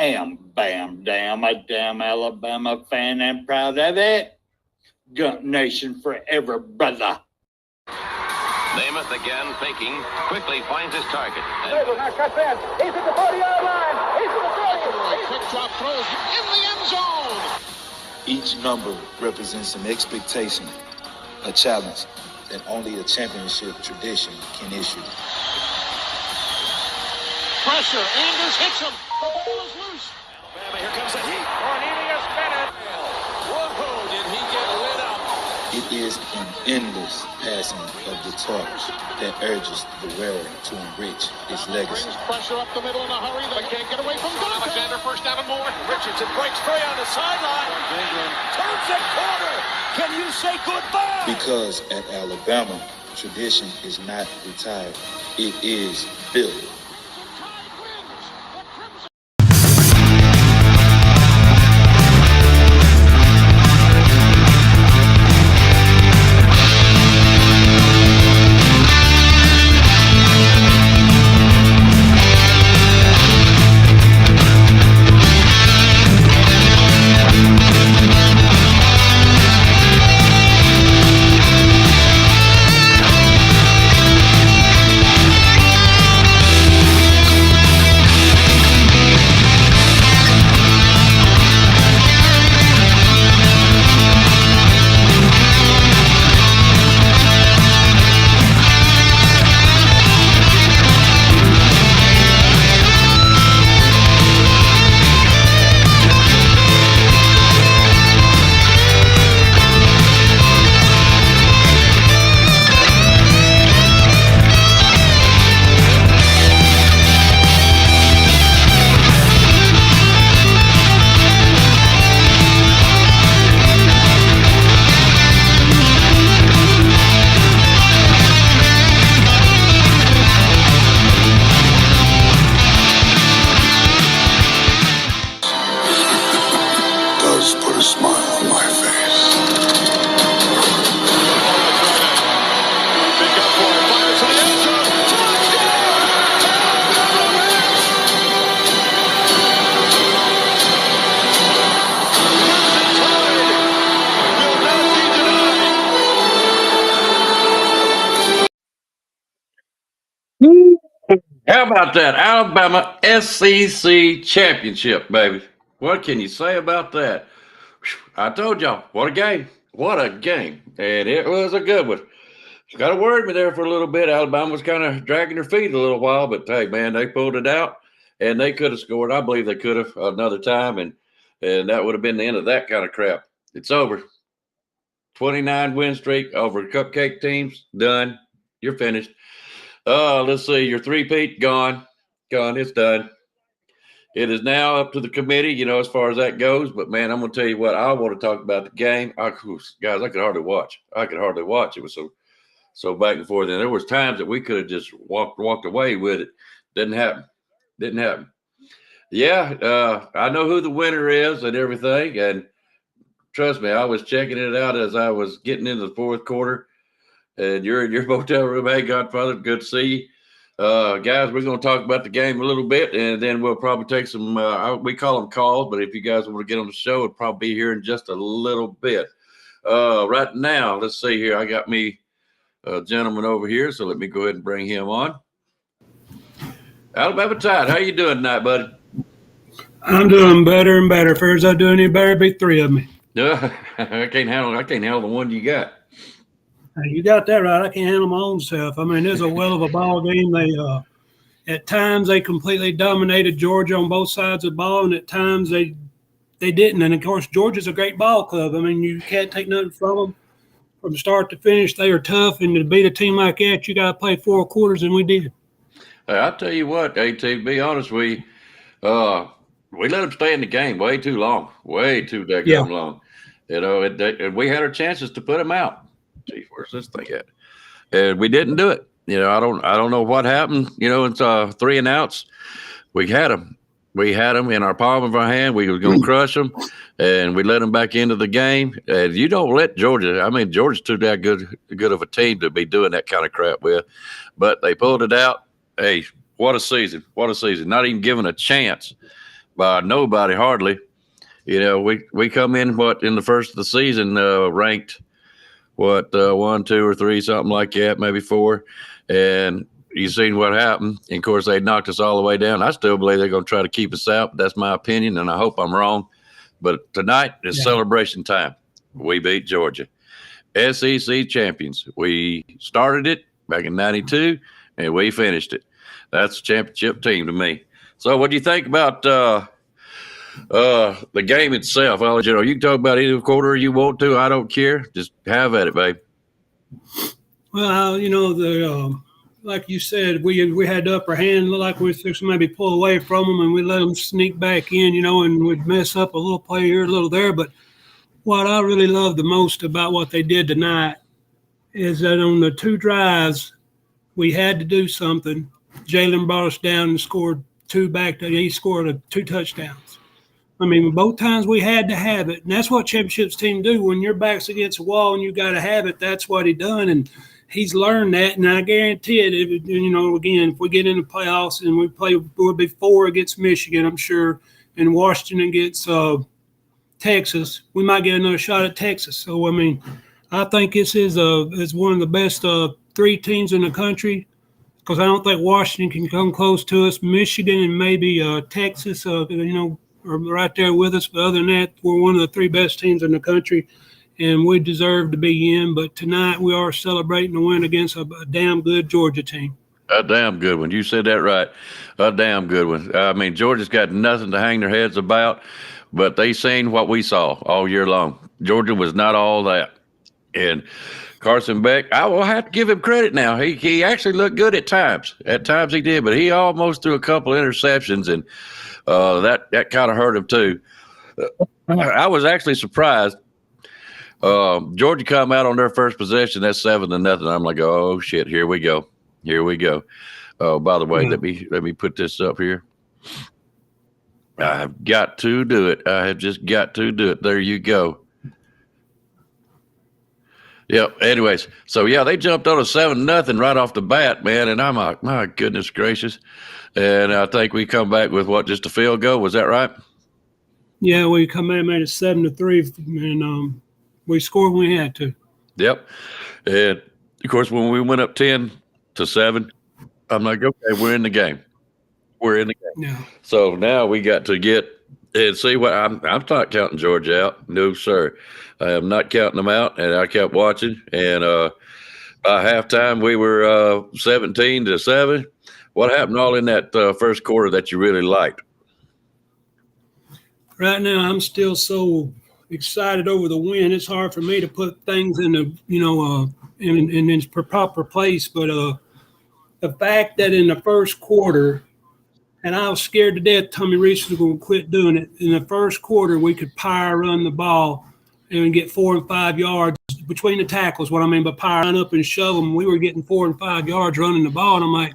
Bam, damn, a damn Alabama fan and proud of it. Gump Nation forever, brother. Namath again faking, quickly finds his target. He's at the 40-yard line. He's at the 30. Quick drop throws in the end zone. Each number represents an expectation, a challenge that only a championship tradition can issue. Pressure. Anders hits him. The ball is loose. Alabama, here comes the heat. Cornelius Bennett. Whoa, did he get lit up? It is an endless passing of the torch that urges the wearer to enrich his legacy. Brings pressure up the middle in a hurry. They can't get away from Dante. Alexander first down and more. Richardson breaks free on the sideline. Turns it corner. Can you say goodbye? Because at Alabama, tradition is not retired. It is built. How about that? Alabama SEC championship, baby. What can you say about that? I told y'all, what a game. What a game. And it was a good one. Got to worry me there for a little bit. Alabama was kind of dragging their feet a little while, but hey, man, they pulled it out, and they could have scored. I believe they could have another time, and that would have been the end of that kind of crap. It's over. 29 win streak over cupcake teams. Done. You're finished. Let's see. Your three-peat, gone. Gone. It's done. It is now up to the committee, as far as that goes. But, man, I'm going to tell you what. I want to talk about the game. Guys, I could hardly watch. It was so back and forth. And there was times that we could have just walked away with it. Didn't happen. Yeah, I know who the winner is and everything. And trust me, I was checking it out as I was getting into the fourth quarter. And you're in your motel room. Hey, Godfather, good to see you. Guys, we're going to talk about the game a little bit, and then we'll probably take some, we call them calls, but if you guys want to get on the show, it'll probably be here in just a little bit. Right now, let's see here. I got me a gentleman over here, so let me go ahead and bring him on. Alabama Tide, how you doing tonight, buddy? I'm doing better and better. First I do any better, be three of me. No, I can't handle the one you got. You got that right. I can't handle my own self. I mean, it's a well of a ball game. They, at times, they completely dominated Georgia on both sides of the ball, and at times they didn't. And of course, Georgia's a great ball club. I mean, you can't take nothing from them from start to finish. They are tough, and to beat a team like that, you got to play 4 quarters, and we did. Hey, I'll tell you what, AT. To be honest, we let them stay in the game way too long, way too daggone long. And we had our chances to put them out. Gee, where's this thing at? And we didn't do it. I don't know what happened. It's 3 and outs. We had them. We had them in our palm of our hand. We were going to crush them, and we let them back into the game. And you don't let Georgia. I mean, Georgia's too that good of a team to be doing that kind of crap with. But they pulled it out. Hey, what a season! What a season! Not even given a chance by nobody hardly. You know, we come in in the first of the season ranked 1, 2, or 3, something like that, maybe 4, and you seen what happened. And of course, they knocked us all the way down. I still believe they're going to try to keep us out. That's my opinion, and I hope I'm wrong. But tonight is celebration time. We beat Georgia, SEC champions. We started it back in '92, and we finished it. That's a championship team to me. So, what do you think about the game itself? I'll let you know. You can talk about either quarter you want to. I don't care. Just have at it, babe. Well, you know, like you said, we had the upper hand. Looked like we were maybe pull away from them, and we let them sneak back in, you know, and we'd mess up a little play here, a little there. But what I really love the most about what they did tonight is that on the 2 drives, we had to do something. Jalen brought us down and scored 2 back. He scored 2 touchdowns. I mean, both times we had to have it, and that's what championships team do. When your back's against a wall and you got to have it, that's what he done, and he's learned that. And I guarantee it. You know, again, if we get in the playoffs and we'll be 4 against Michigan, I'm sure, and Washington against Texas, we might get another shot at Texas. So I mean, I think this is one of the best 3 teams in the country, because I don't think Washington can come close to us. Michigan and maybe Texas, you know, are right there with us. But other than that, we're one of the 3 best teams in the country, and we deserve to be in. But tonight we are celebrating the win against a damn good Georgia team. A damn good one. You said that right. A damn good one. I mean, Georgia's got nothing to hang their heads about, but they seen what we saw all year long. Georgia was not all that. And Carson Beck, I will have to give him credit now. He actually looked good at times. At times he did, but he almost threw a couple of interceptions, and that kind of hurt him too. I was actually surprised. Georgia come out on their first possession. That's 7-0. I'm like, oh shit, here we go. Here we go. Oh, by the way, let me put this up here. I've got to do it. I have just got to do it. There you go. Yep. Anyways, so yeah, they jumped on a 7-0 right off the bat, man. And I'm like, my goodness gracious. And I think we come back with just a field goal. Was that right? Yeah, we come in and made it 7-3, and we scored when we had to. Yep. And of course, when we went up 10-7, I'm like, okay, we're in the game. We're in the game. Yeah. So now we got to get and see what I'm not counting Georgia out. No, sir. I am not counting them out. And I kept watching. And by halftime, we were 17-7. What happened all in that first quarter that you really liked? Right now, I'm still so excited over the win. It's hard for me to put things in the, you know, in its proper place. But the fact that in the first quarter, and I was scared to death Tommy Rees was going to quit doing it. In the first quarter, we could power run the ball and get 4 and 5 yards between the tackles. What I mean by power run up and shove them, we were getting 4 and 5 yards running the ball. And I'm like,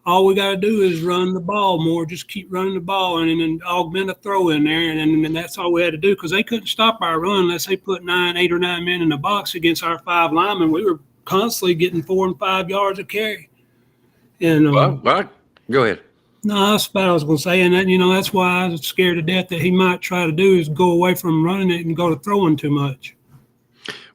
all we got to do is run the ball more. Just keep running the ball and then augment a throw in there. And that's all we had to do, because they couldn't stop our run unless they put 8 or 9 men in the box against our 5 linemen. We were constantly getting 4 and 5 yards a carry. And go ahead. No, that's what I was going to say. And that, you know, that's why I was scared to death that he might try to do is go away from running it and go to throwing too much.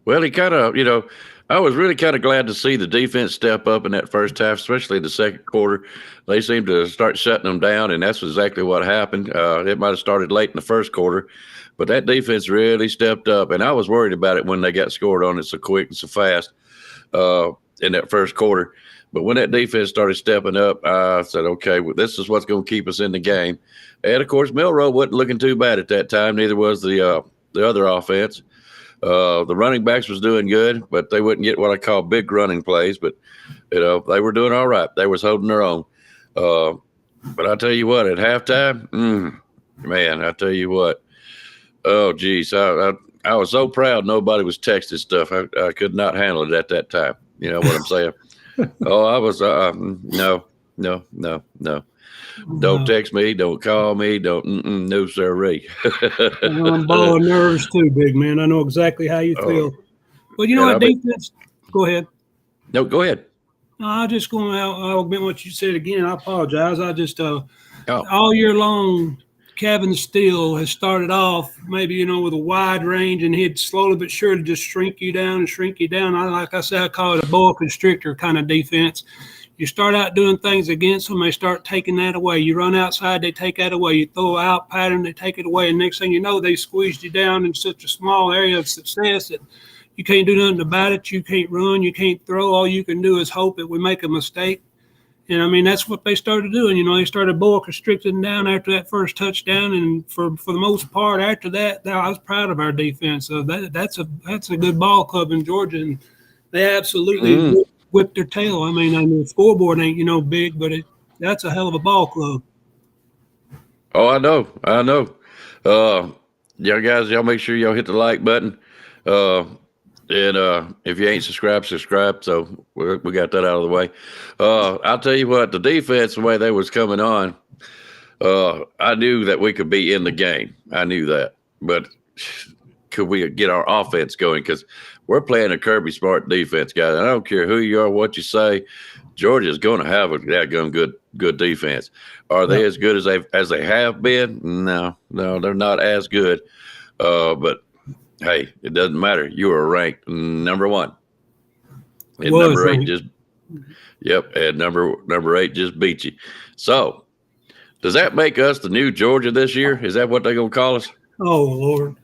Well, he kind of, you know, I was really kind of glad to see the defense step up in that first half, especially the second quarter. They seemed to start shutting them down, and that's exactly what happened. It might have started late in the first quarter, but that defense really stepped up, and I was worried about it when they got scored on it so quick and so fast in that first quarter. But when that defense started stepping up, I said, okay, well, this is what's going to keep us in the game. And, of course, Milroe wasn't looking too bad at that time. Neither was the other offense. The running backs was doing good, but they wouldn't get what I call big running plays. But, you know, they were doing all right. They was holding their own. But I tell you what, at halftime, man, I tell you what. Oh, geez, I was so proud nobody was texting stuff. I could not handle it at that time. You know what I'm saying? Oh, I was no. Don't text me. Don't call me. No, sirree. I'm balling nerves too, big man. I know exactly how you feel. But you know what, defense? Go ahead. No, go ahead. No, I'm just going to augment what you said again. I apologize. I just all year long, Kevin Steele has started off maybe, with a wide range, and he'd slowly but surely just shrink you down. Like I said, I call it a boa constrictor kind of defense. You start out doing things against them, they start taking that away. You run outside, they take that away. You throw an out pattern, they take it away. And next thing you know, they squeezed you down in such a small area of success that you can't do nothing about it. You can't run, you can't throw. All you can do is hope that we make a mistake. And that's what they started doing. They started boa constricting down after that first touchdown. And for the most part, after that, I was proud of our defense. So that's a good ball club in Georgia, and they absolutely whipped their tail. The scoreboard ain't big, but that's a hell of a ball club. Oh, I know. Y'all guys, y'all make sure y'all hit the like button. And if you ain't subscribed. So we got that out of the way. I'll tell you what, the defense, the way they was coming on, I knew that we could be in the game. I knew that. But could we get our offense going? Because we're playing a Kirby Smart defense, guys. I don't care who you are, what you say. Georgia's going to have a good defense. Are they as good as they have been? No, they're not as good. But hey, it doesn't matter. You were ranked number 1. And number 8 and number 8 just beat you. So does that make us the new Georgia this year? Is that what they're gonna call us? Oh Lord.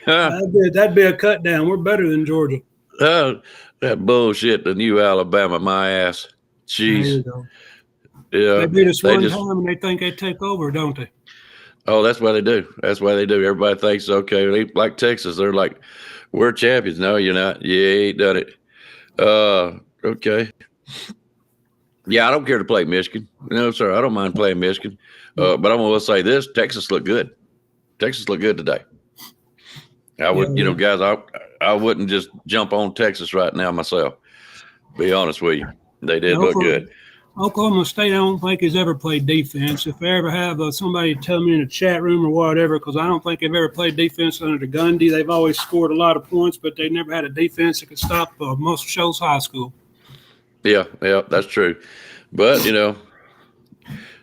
That'd be a cut down. We're better than Georgia. That bullshit, the new Alabama, my ass. Jeez. Yeah. They beat us one time and they think they take over, don't they? Oh, that's why they do. Everybody thinks, okay, like Texas, they're like, we're champions. No, you're not. You ain't done it. Okay. Yeah, I don't care to play Michigan. No, sir, I don't mind playing Michigan. But I'm going to say this, Texas looked good. Texas looked good today. I would, guys, I wouldn't just jump on Texas right now myself. Be honest with you. They did look good. Oklahoma State, I don't think has ever played defense. If they ever have somebody tell me in a chat room or whatever, because I don't think they've ever played defense under the Gundy. They've always scored a lot of points, but they never had a defense that could stop most of Shoals High School. Yeah, that's true. But,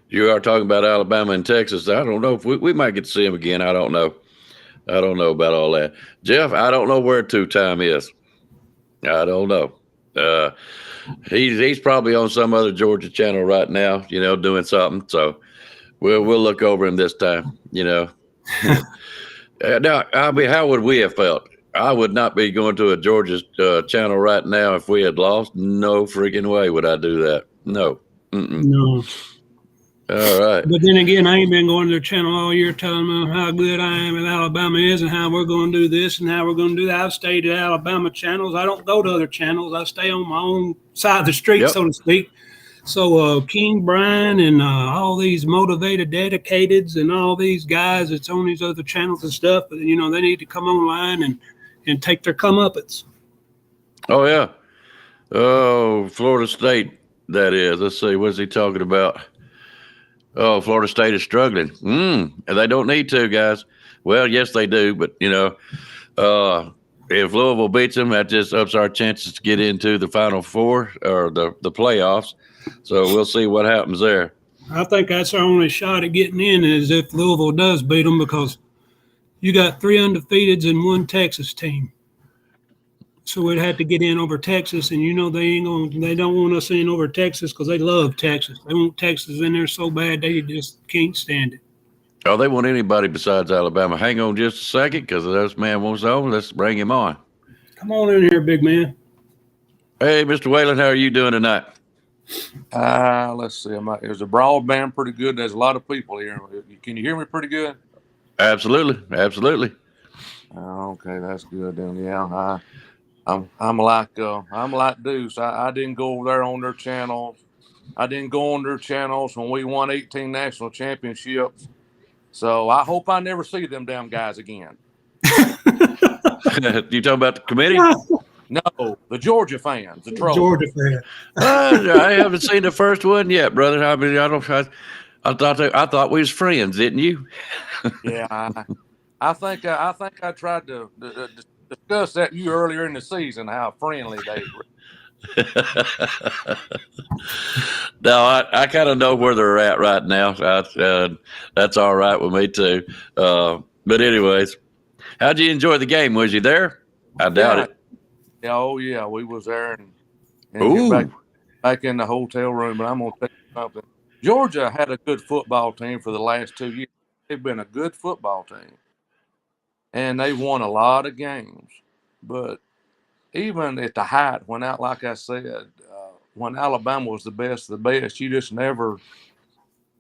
you are talking about Alabama and Texas. I don't know if we might get to see them again. I don't know about all that. Jeff, I don't know where two-time is. I don't know. He's probably on some other Georgia channel right now, doing something. So we'll look over him this time, Now, how would we have felt? I would not be going to a Georgia channel right now if we had lost. No freaking way would I do that. No. No. All right. But then again, I ain't been going to their channel all year telling them how good I am and Alabama is and how we're going to do this and how we're going to do that. I've stayed at Alabama channels. I don't go to other channels. I stay on my own side of the street, so to speak. So King Brian and all these motivated dedicateds and all these guys that's on these other channels and stuff, they need to come online and take their comeuppance. Oh, yeah. Oh, Florida State, that is. Let's see. What's he talking about? Oh, Florida State is struggling. And they don't need to, guys. Well, yes, they do. But, if Louisville beats them, that just ups our chances to get into the Final Four or the playoffs. So we'll see what happens there. I think that's our only shot at getting in is if Louisville does beat them, because you got 3 undefeateds and 1 Texas team. So we'd have to get in over Texas, and they don't want us in over Texas because they love Texas. They want Texas in there so bad they just can't stand it. Oh, they want anybody besides Alabama. Hang on just a second, because this man wants on. Let's bring him on. Come on in here, big man. Hey, Mr. Whalen, how are you doing tonight? Let's see. There's a broadband pretty good. There's a lot of people here. Can you hear me pretty good? Absolutely. Okay, that's good then. Yeah, I'm like Deuce. I didn't go over there on their channels. I didn't go on their channels when we won 18 national championships. So I hope I never see them damn guys again. You talking about the committee? No, the Georgia fans, the trolls. Georgia fan. I haven't seen the first one yet, brother. I thought we was friends, didn't you? Yeah, I think I tried to discuss that you earlier in the season, how friendly they were. No, I kind of know where they're at right now. That's all right with me too. But anyways, how'd you enjoy the game? Was you there? I doubt it. Yeah, oh yeah, we was there and Ooh. get back in the hotel room. But I'm gonna tell you something. Georgia had a good football team for the last 2 years. They've been a good football team, and they won a lot of games. But even at the height, when out, like I said, when Alabama was the best of the best, you just never.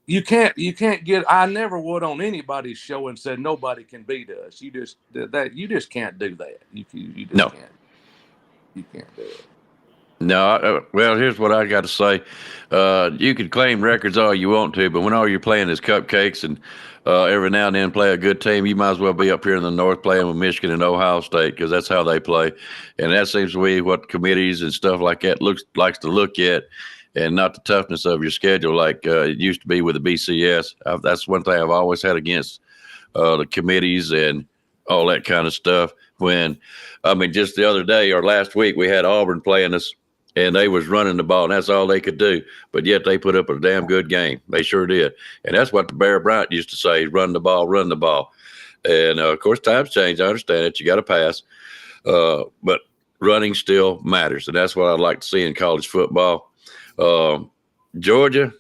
You can't get. I never would on anybody's show and said nobody can beat us. You just can't do that. You just No. can't. You can't do it. No, well, here's what I got to say. You can claim records all you want to, but when all you're playing is cupcakes and every now and then play a good team, you might as well be up here in the north playing with Michigan and Ohio State because that's how they play. And that seems to be what committees and stuff like that likes to look at, and not the toughness of your schedule like it used to be with the BCS. That's one thing I've always had against the committees and all that kind of stuff. Just the other day or last week, we had Auburn playing us, and they was running the ball, and that's all they could do. But yet they put up a damn good game. They sure did. And that's what the Bear Bryant used to say, run the ball, run the ball. And, of course, times change. I understand it. You got to pass. But running still matters, and that's what I'd like to see in college football. Georgia,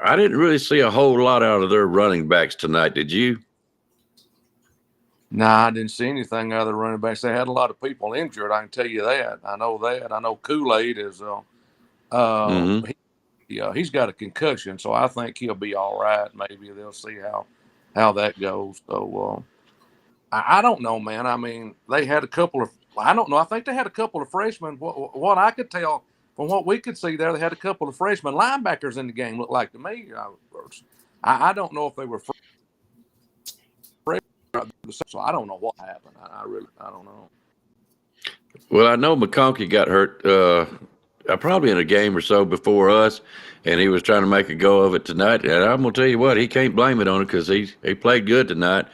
I didn't really see a whole lot out of their running backs tonight. Did you? Nah, I didn't see anything out of the running backs. They had a lot of people injured. I can tell you that. I know that. I know Kool-Aid is. He's got a concussion, so I think he'll be all right. Maybe they'll see how that goes. So I don't know, man. I mean, they had a couple of. I don't know. I think they had a couple of freshmen. What I could tell from what we could see there, they had a couple of freshman linebackers in the game. Looked like to me. I don't know if they were. So I don't know what happened. I don't know. Well, I know McConkey got hurt probably in a game or so before us, and he was trying to make a go of it tonight. And I'm going to tell you what, he can't blame it on it because he played good tonight.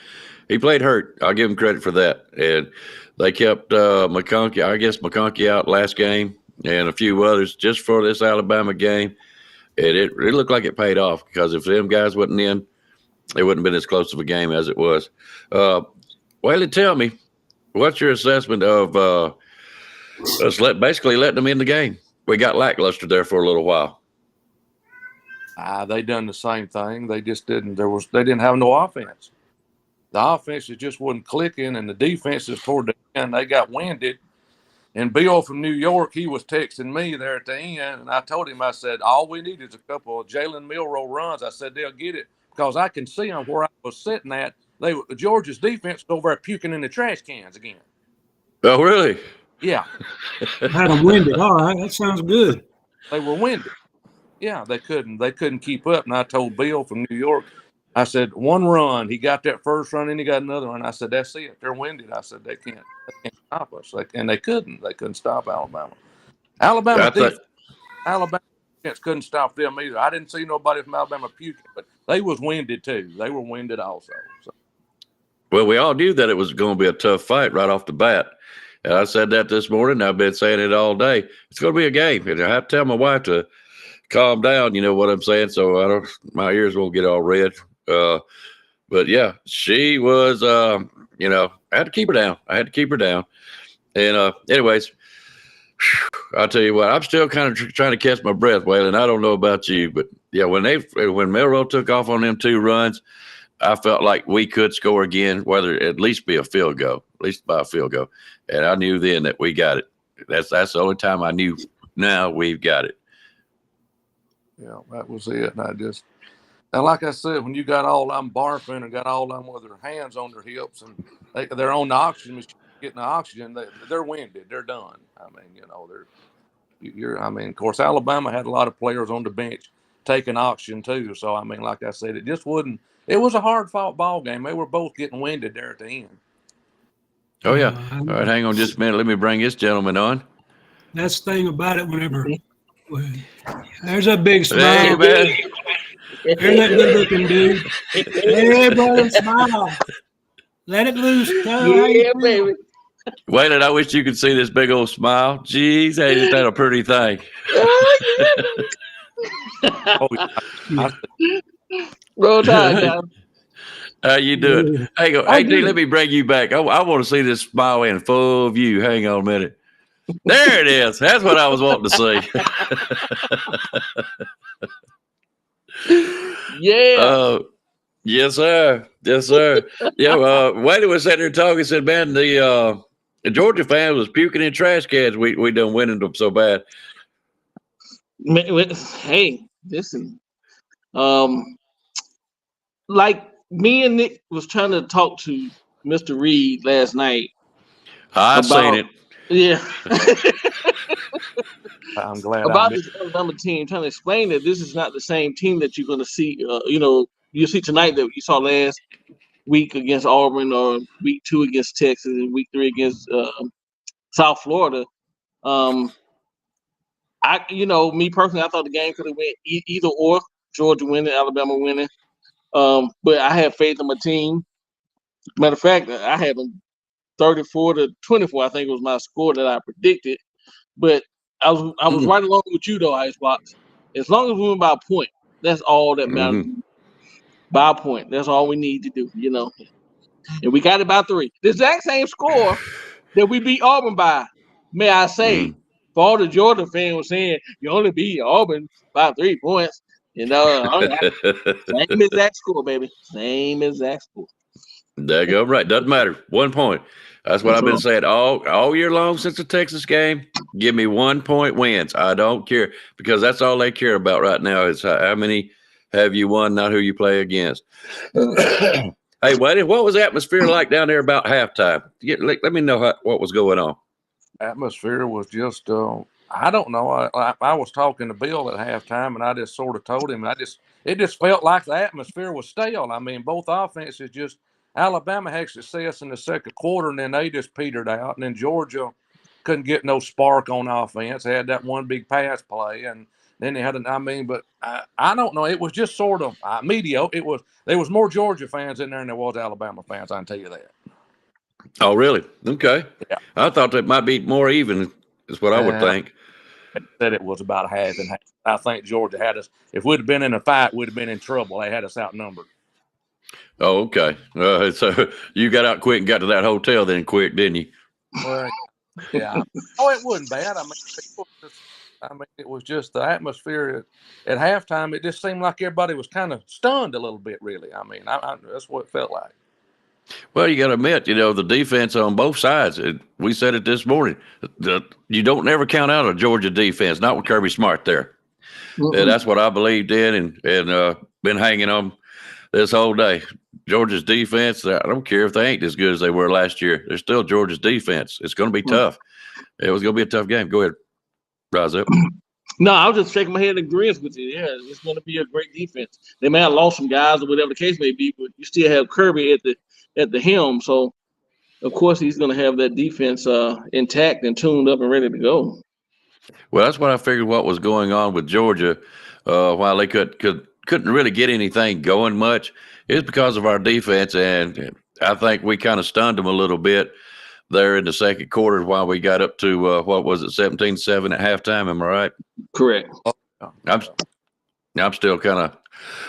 He played hurt. I'll give him credit for that. And they kept McConkey out last game and a few others just for this Alabama game. And it looked like it paid off because if them guys wasn't in, it wouldn't have been as close of a game as it was. Whaley, tell me, what's your assessment of us basically letting them in the game? We got lackluster there for a little while. They done the same thing. They just didn't. They didn't have no offense. The offense just wasn't clicking, and the defenses toward the end they got winded. And Bill from New York, he was texting me there at the end, and I told him, I said, all we need is a couple of Jalen Milroe runs. I said they'll get it. Because I can see them where I was sitting at. Georgia's defense go over there puking in the trash cans again. Oh, really? Yeah. Had them winded. All right, that sounds good. They were winded. Yeah, they couldn't keep up. And I told Bill from New York, I said, one run. He got that first run, and he got another one. I said, that's it. They're winded. I said, they can't stop us. And they couldn't. They couldn't stop Alabama. Alabama defense couldn't stop them either. I didn't see nobody from Alabama puking, but they was winded too. They were winded also. So. Well, we all knew that it was going to be a tough fight right off the bat. And I said that this morning. I've been saying it all day. It's going to be a game. And I have to tell my wife to calm down, you know what I'm saying? So my ears won't get all red. But yeah, she was, I had to keep her down. And anyways, I'll tell you what, I'm still kind of trying to catch my breath, Waylon. I don't know about you, but yeah, when Milroe took off on them 2 runs, I felt like we could score again, whether it at least be a field goal, at least by a field goal. And I knew then that we got it. That's the only time I knew now we've got it. Yeah, that was it. And like I said, when you got all them barfing and got all them with their hands on their hips and they're on the oxygen machine, getting the oxygen, they're winded. They're done. I mean, of course, Alabama had a lot of players on the bench taking oxygen too. So, I mean, like I said, it was a hard-fought ball game. They were both getting winded there at the end. Oh, yeah. All right, hang on just a minute. Let me bring this gentleman on. That's the thing about it there's a big smile. Hey, man. There's that good-looking dude. Hey, brother, smile. Let it loose. Yeah, baby. Waylon, I wish you could see this big old smile. Jeez, ain't that a pretty thing? Oh, Roll Tide, guys. How you doing? Hang on. Hey, D, let me bring you back. I want to see this smile in full view. Hang on a minute. There it is. That's what I was wanting to see. Yeah. Yes, sir. Yes, sir. Yeah, Waylon was sitting there talking, said, man, the Georgia fans was puking in trash cans. We done winning them so bad. Hey, listen. Like me and Nick was trying to talk to Mr. Reed last night. I seen it. Yeah. I'm glad about this Alabama team, trying to explain that this is not the same team that you're going to see. You see tonight that you saw last week against Auburn, or week 2 against Texas, and week 3 against South Florida. Me personally, I thought the game could have went either or. Georgia winning, Alabama winning. But I had faith in my team. Matter of fact, I had them 34-24. I think it was my score that I predicted. But I was right along with you though, Icebox. As long as we win by a point, that's all that matters. By a point, that's all we need to do. And we got it by 3. The exact same score that we beat Auburn by. May I say, for all the Georgia fans were saying you only beat Auburn by 3 points. Same exact score, baby. Same exact score. There you go. Right. Doesn't matter. 1 point. That's what I've been saying all year long since the Texas game. Give me 1 point wins. I don't care, because that's all they care about right now is how many have you won, not who you play against. Hey, Waddy, what was the atmosphere like down there about halftime? Let me know what was going on. Atmosphere was just, I don't know. I was talking to Bill at halftime, and I just sort of told him, it just felt like the atmosphere was stale. I mean, both offenses just, Alabama had success in the second quarter, and then they just petered out. And then Georgia couldn't get no spark on offense. They had that one big pass play, and then they had but I don't know. It was just sort of mediocre. There was more Georgia fans in there than there was Alabama fans. I can tell you that. Oh, really? Okay. Yeah. I thought that might be more even, is what I would think. I said it was about half and half. I think Georgia had us. If we'd have been in a fight, we'd have been in trouble. They had us outnumbered. Oh, okay. So you got out quick and got to that hotel then quick, didn't you? Well, yeah. Oh, it wasn't bad. It was just the atmosphere at halftime. It just seemed like everybody was kind of stunned a little bit, really. That's what it felt like. Well, you got to admit, the defense on both sides. We said it this morning. You don't never count out a Georgia defense, not with Kirby Smart there. And that's what I believed in and been hanging on this whole day. Georgia's defense, I don't care if they ain't as good as they were last year. They're still Georgia's defense. It's going to be tough. It was going to be a tough game. Go ahead, rise up. No, I was just shaking my head in agreement with you. Yeah, it's going to be a great defense. They may have lost some guys or whatever the case may be, but you still have Kirby at the helm. So, of course, he's going to have that defense intact and tuned up and ready to go. Well, that's what I figured what was going on with Georgia while they couldn't really get anything going much. It's because of our defense, and I think we kind of stunned them a little bit there in the second quarter while we got up to, 17-7 at halftime. Am I right? Correct. I'm still kind of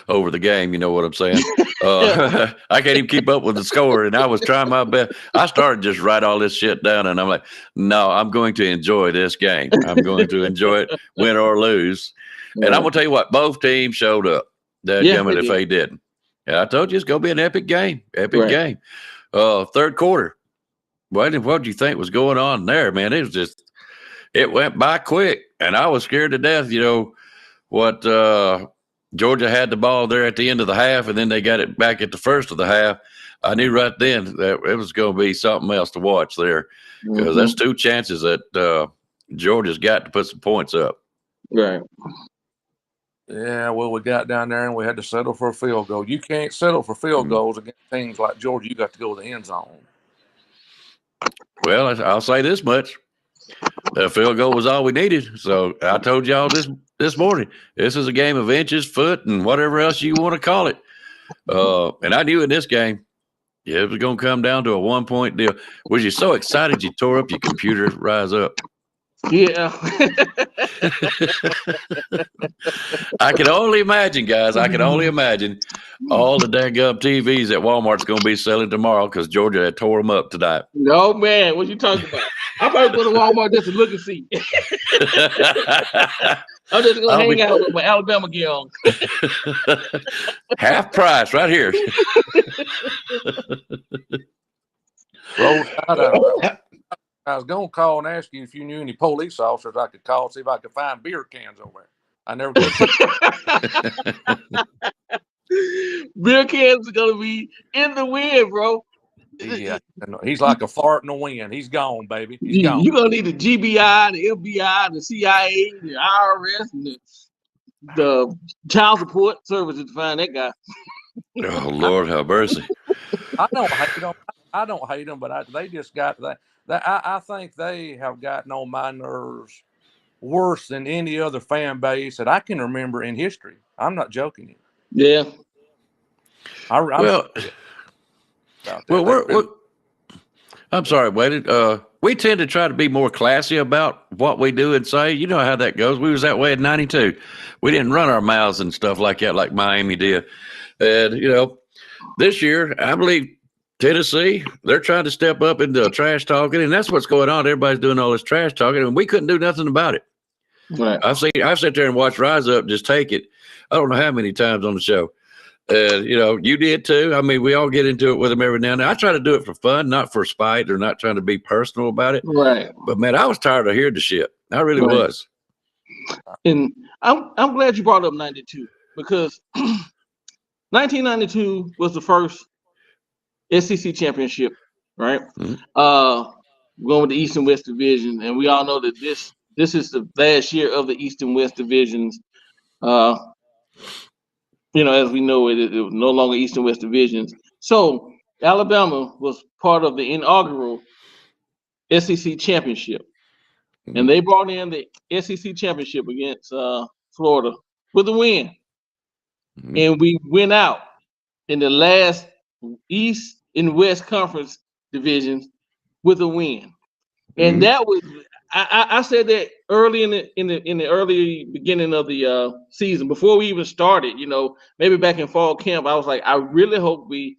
over the game. You know what I'm saying? I can't even keep up with the score, and I was trying my best. I started just write all this shit down, and I'm like, no, I'm going to enjoy this game. I'm going to enjoy it, win or lose. And I'm going to tell you what, both teams showed up. If they didn't. And I told you it's going to be an epic game. Game. Third quarter. What did you think was going on there, man? It went by quick, and I was scared to death. What Georgia had the ball there at the end of the half, and then they got it back at the first of the half. I knew right then that it was going to be something else to watch there, because that's 2 chances that Georgia's got to put some points up. Right. Yeah, well, we got down there and we had to settle for a field goal. You can't settle for field goals against teams like Georgia. You got to go to the end zone. Well, I'll say this much. The field goal was all we needed. So I told y'all this morning, this is a game of inches, foot, and whatever else you want to call it. And I knew in this game, Yeah, it was going to come down to a 1-point deal. Was you so excited you tore up your computer? Rise up. Yeah. I can only imagine, guys. I can only imagine all the dang up TVs that Walmart's going to be selling tomorrow because Georgia had tore them up tonight. No, man. What you talking about? I'm about to go to Walmart just to look and see. I'm just going to hang out with my Alabama gear on. Half price right here. I was going to call and ask you if you knew any police officers I could call, see if I could find beer cans over there. I never could. Beer cans are going to be in the wind, bro. Yeah, he's like a fart in the wind. He's gone, baby. He's gone. You're going to need the GBI, the FBI, the CIA, the IRS, and the child support services to find that guy. Oh, Lord have mercy. I don't hate them, but they just got that. I think they have gotten on my nerves worse than any other fan base that I can remember in history. I'm not joking. Yeah. I'm sorry, Wade. We tend to try to be more classy about what we do and say. You know how that goes. We was that way in '92. We didn't run our mouths and stuff like that, like Miami did. And this year, I believe Tennessee, they're trying to step up into trash talking, and that's what's going on. Everybody's doing all this trash talking, and we couldn't do nothing about it. Right. I've sat there and watched Rise Up just take it. I don't know how many times on the show. You did too. I mean, we all get into it with them every now and then. I try to do it for fun, not for spite or not trying to be personal about it. Right. But man, I was tired of hearing the shit. I really was. And I'm glad you brought up 92 because 1992 was the first SEC championship, right? Mm-hmm. Going with the East and West division, and we all know that this is the last year of the East and West divisions. As we know, it was no longer East and West divisions. So Alabama was part of the inaugural SEC championship, and they brought in the SEC championship against Florida with a win, and we went out in the last East and West Conference divisions with a win, and that was I said that early in the early beginning of the season before we even started. Maybe back in fall camp, I was like, I really hope we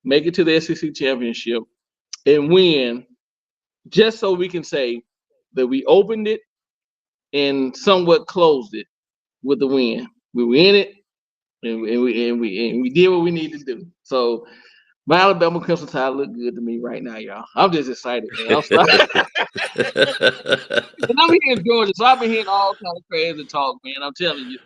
make it to the SEC championship and win, just so we can say that we opened it and somewhat closed it with the win. We were in it, and we did what we needed to do. So my Alabama Crimson Tide look good to me right now, y'all. I'm just excited, man. I'm sorry. And I'm here in Georgia, so I've been hearing all kind of crazy talk, man. I'm telling you.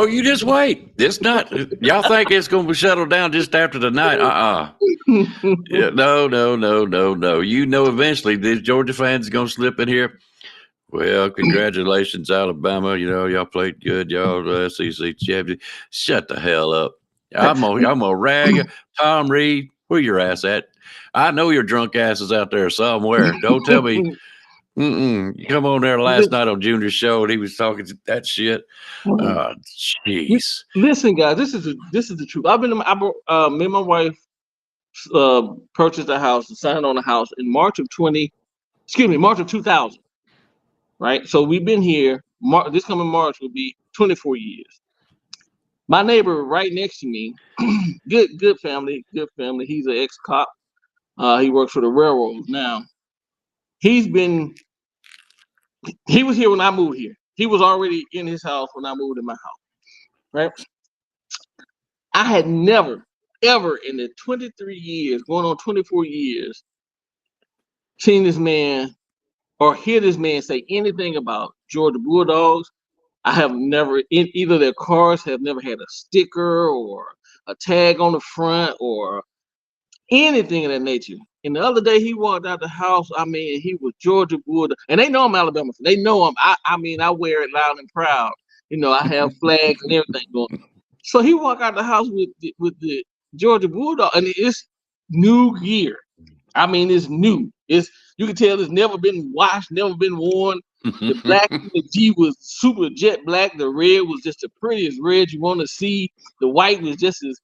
You just wait. It's not. Y'all think it's going to be settled down just after tonight? Yeah, no. Eventually these Georgia fans are going to slip in here. Well, congratulations, Alabama. Y'all played good. Y'all the SEC champion. Shut the hell up. I'm gonna rag Tom Reed. Where your ass at? I know your drunk ass is out there somewhere. Don't tell me. You come on there last night on Junior's show and he was talking that shit. Jeez. Listen, guys, this is the truth. Me and my wife purchased a house and signed on a house in March of 2000. Right. So we've been here. This coming March will be 24 years. My neighbor right next to me, good family. He's an ex-cop. He works for the railroads now. He was here when I moved here. He was already in his house when I moved in my house, right? I had never, ever in the 23 years, going on 24 years, seen this man or hear this man say anything about Georgia Bulldogs. I have never, in either their cars have never had a sticker or a tag on the front or anything of that nature. And the other day he walked out the house. I mean, he was Georgia Bulldog, and they know I'm Alabama. They know him. I wear it loud and proud. I have flags and everything going on. So he walked out the house with the Georgia Bulldog, and it's new gear. I mean, it's new. You can tell it's never been washed, never been worn. The black the G was super jet black. The red was just the prettiest red you want to see. The white was just as,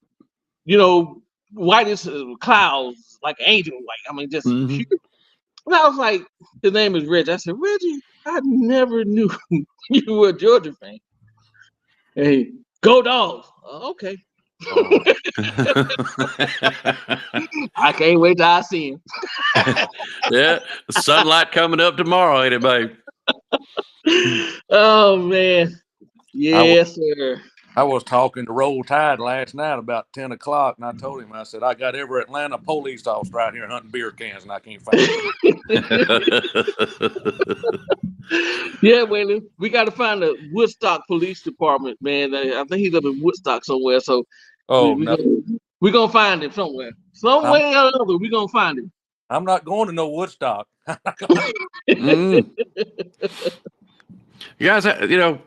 white as clouds, like angel, like I mean, just Mhm. pure. And I was like, his name is Reggie. I said, Reggie, I never knew you were a Georgia fan. Hey, go Dogs. Okay. I can't wait till I see him. Yeah, sunlight coming up tomorrow, ain't it, babe? Oh man, yes, sir. I was talking to Roll Tide last night about 10 o'clock, and I told him, I said, I got every Atlanta police officer right here hunting beer cans, and I can't find them. Yeah, Waylon, we got to find the Woodstock Police Department, man. I think he's up in Woodstock somewhere, so we're going to find him somewhere. Some way or another, we're going to find him. I'm not going to no Woodstock. You guys,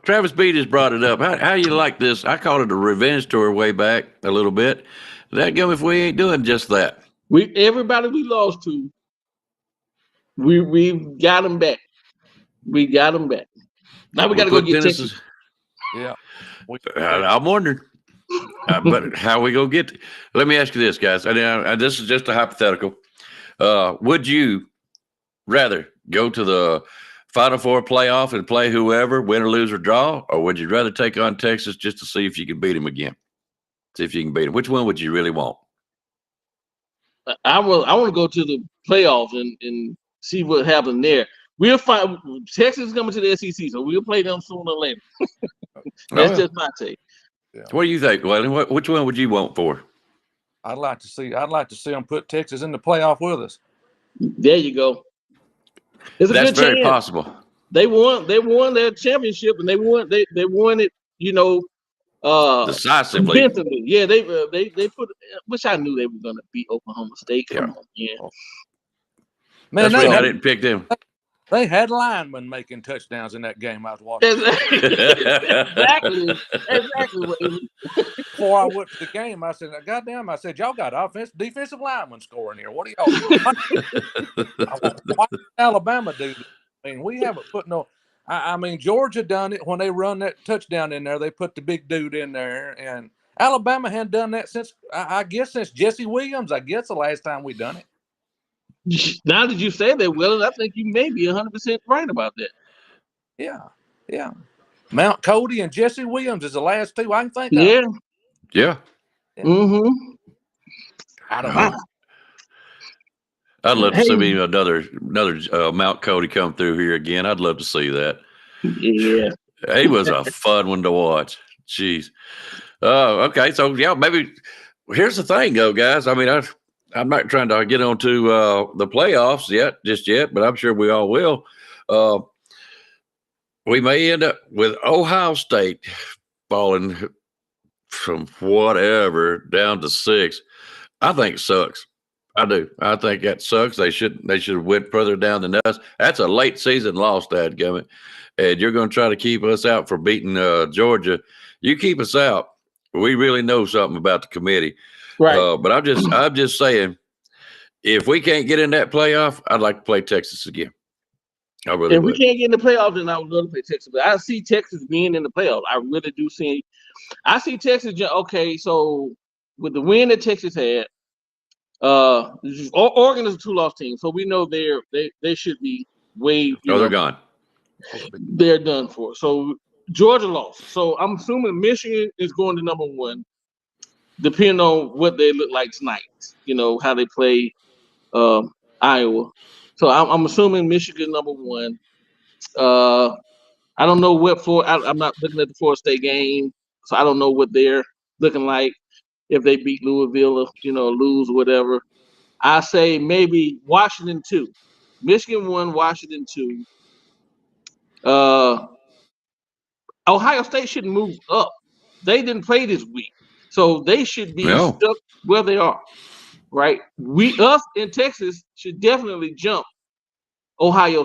Travis Beat has brought it up. How you like this? I called it a revenge tour way back a little bit. That go if we ain't doing just that. Everybody we lost to, we got them back. We got them back. Now we got to go get Texas. Yeah, I'm wondering. But how we gonna get? Let me ask you this, guys. This is just a hypothetical. Would you rather go to the Final Four playoff and play whoever, win or lose or draw, or would you rather take on Texas just to see if you can beat them again? See if you can beat them. Which one would you really want? I want to go to the playoffs and see what happens there. We'll find Texas is coming to the SEC, so we'll play them sooner or later. That's just my take. Yeah. What do you think, Waylon? Which one would you want for? I'd like to see them put Texas in the playoff with us. There you go. That's very possible. They won their championship, and they won it. Decisively. Yeah, they put. Which I knew they were going to beat Oklahoma State. Come on, yeah. Man, I didn't pick them. They had linemen making touchdowns in that game I was watching. Exactly. Before I went to the game, I said, "Goddamn!" I said, "Y'all got defensive linemen scoring here. What are y'all doing?" Why did Alabama do this? I mean, we haven't put no. I mean, Georgia done it when they run that touchdown in there. They put the big dude in there, and Alabama hadn't done that since I guess since Jesse Williams. I guess the last time we done it. Now that you say that, Will, I think you may be 100% right about that. Yeah. Mount Cody and Jesse Williams is the last two I can think of. Yeah. Mm-hmm. I don't know. I'd love to see another Mount Cody come through here again. I'd love to see that. Yeah. He was a fun one to watch. Jeez. Okay. So, yeah, maybe here's the thing, though, guys. I mean, I'm not trying to get onto the playoffs yet, but I'm sure we all will. We may end up with Ohio State falling from whatever down to 6. I think it sucks. I do. I think that sucks. They should have went further down than us. That's a late season loss, dadgummit. And you're going to try to keep us out for beating Georgia. You keep us out. We really know something about the committee. Right. But I'm just saying, if we can't get in that playoff, I'd like to play Texas again. I really if would. we can't get in the playoffs, then I would love to play Texas. But I see Texas being in the playoffs. I really do see. I see Texas. Okay, so with the win that Texas had, Oregon is a 2-loss team, so we know they should be way. They're gone. They're done for. So Georgia lost. So I'm assuming Michigan is going to number 1, depending on what they look like tonight. How they play Iowa. So I'm assuming Michigan number 1. I don't know what I'm not looking at the Florida State game, so I don't know what they're looking like if they beat Louisville or lose or whatever. I say maybe Washington 2. Michigan 1, Washington 2. Ohio State shouldn't move up. They didn't play this week, so they should be stuck where they are. Right? Us in Texas should definitely jump Ohio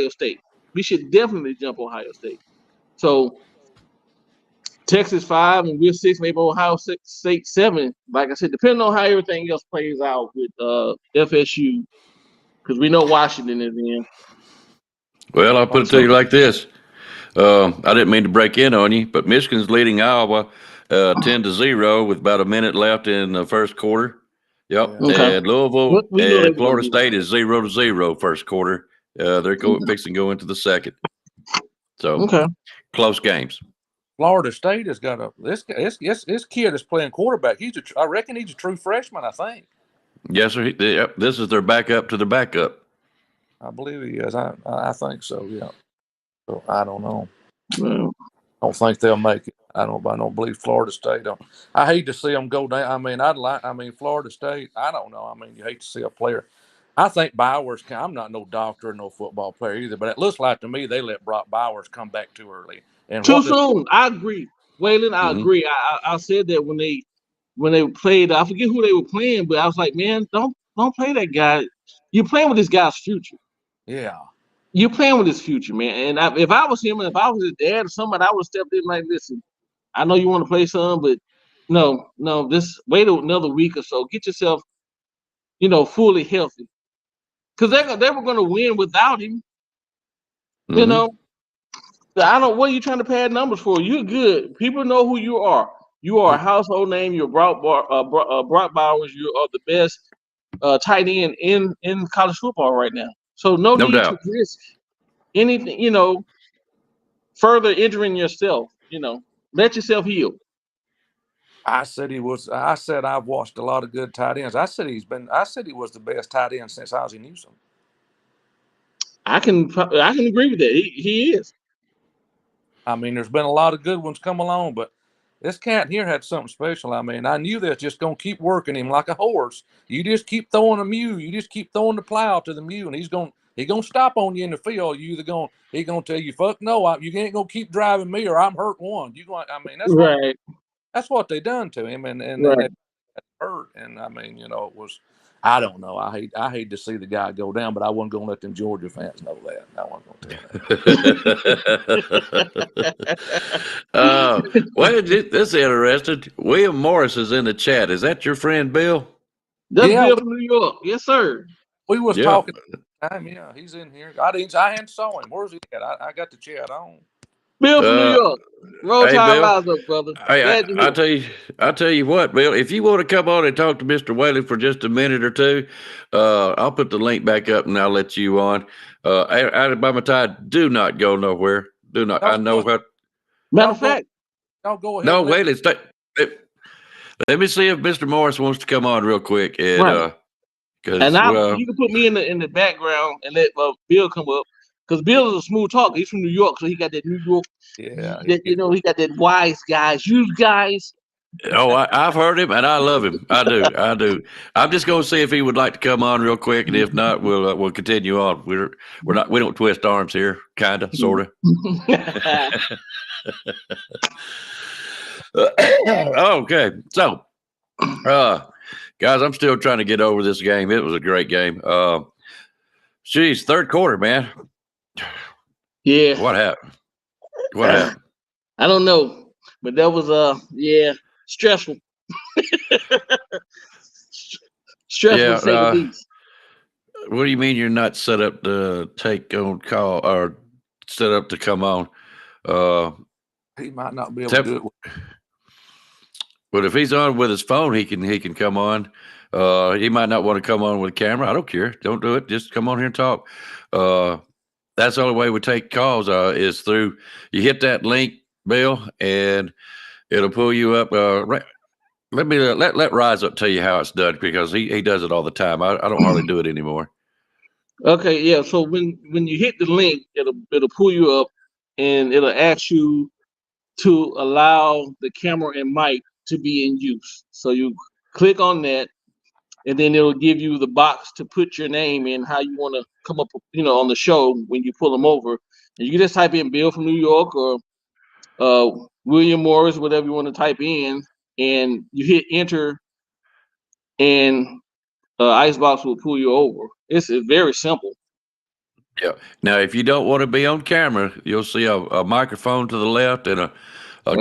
State. We should definitely jump Ohio State. So Texas 5 and we're 6, maybe Ohio State 7. Like I said, depending on how everything else plays out with FSU, because we know Washington is in. Well, I'll put it to you like this. I didn't mean to break in on you, but Michigan's leading Iowa 10-0 with about a minute left in the first quarter. Yep. Okay. And Louisville We know they and were gonna Florida do State is 0-0 first quarter. They're fixing to go into the second. So Okay. close games. Florida State has got this kid is playing quarterback. I reckon he's a true freshman. I think. Yes, sir. Yep. This is their backup to the backup. I believe he is. I think so. Yeah. So I don't know. Well, I don't think they'll make it. I don't believe Florida State. I hate to see them go down. I mean, Florida State. I don't know. I mean, you hate to see a player. I think Bowers. I'm not no doctor or no football player either, but it looks like to me they let Brock Bowers come back too early. And too soon. I agree, Waylon. I Mhm. agree. I said that when they played. I forget who they were playing, but I was like, man, don't play that guy. You're playing with this guy's future. Yeah. You're playing with his future, man. And if I was him, and if I was his dad or somebody, I would have stepped in like, listen, I know you want to play some, but no, just wait another week or so. Get yourself, fully healthy. Because they were going to win without him. Mhm. You know, what are you trying to pad numbers for? You're good. People know who you are. You are a household name. You're Brock Bowers. You are the best tight end in college football right now. So no No need doubt. to risk anything, further injuring yourself. Let yourself heal. I said I've watched a lot of good tight ends. I said he was the best tight end since Ozzie Newsome. I can agree with that. He is. I mean, there's been a lot of good ones come along, but this cat here had something special. I mean, I knew they're just gonna keep working him like a horse. You just keep throwing a mule. You just keep throwing the plow to the mule, and he's gonna stop on you in the field. He's gonna tell you, "Fuck no, you ain't gonna keep driving me, or I'm hurt one." Right. That's what they done to him, and Right. they hurt. And I mean, it was. I don't know. I hate to see the guy go down, but I wasn't gonna let them Georgia fans know that. I wasn't gonna tell them. Well, this is interesting. William Morris is in the chat. Is that your friend Bill? That's Yeah. Bill from New York. Yes, sir. We was Yeah. talking. Yeah, he's in here. I hadn't saw him. Where's he at? I got the chat on. Bill from New York. Roll Hey, Tide Bill. Rise up, brother. Glad you're here. I'll tell you what, Bill. If you want to come on and talk to Mr. Whaley for just a minute or two, I'll put the link back up and I'll let you on. Alabama Tide, do not go nowhere. Do not. I know what. Matter of fact, I'll go ahead. No, Whaley. Let me see if Mr. Morris wants to come on real quick, and Right. You can put me in the background and let Bill come up, because Bill is a smooth talker. He's from New York, so he got that New York. Yeah. He got that wise guys, you guys. Oh, I've heard him and I love him. I do. I'm just going to see if he would like to come on real quick, and if not, we'll continue on. We don't twist arms here, kinda, sorta. Okay, so, guys, I'm still trying to get over this game. It was a great game. Third quarter, man. Yeah. What happened? What happened? I don't know, but that was stressful. Stressful, to say the least. What do you mean you're not set up to take on call or set up to come on? He might not be able to do it. But if he's on with his phone, he can come on. He might not want to come on with a camera. I don't care. Don't do it. Just come on here and talk. That's the only way we take calls is through you hit that link, Bill, and it'll pull you up. Let Rise Up tell you how it's done, because he does it all the time. I don't hardly do it anymore. Okay, yeah. So when you hit the link, it'll pull you up, and it'll ask you to allow the camera and mic to be in use. So you click on that, and then it'll give you the box to put your name in, how you want to come up, on the show when you pull them over. And you can just type in Bill from New York or William Morris, whatever you want to type in, and you hit enter, and Icebox will pull you over. It's very simple. Yeah. Now, if you don't want to be on camera, you'll see a microphone to the left and a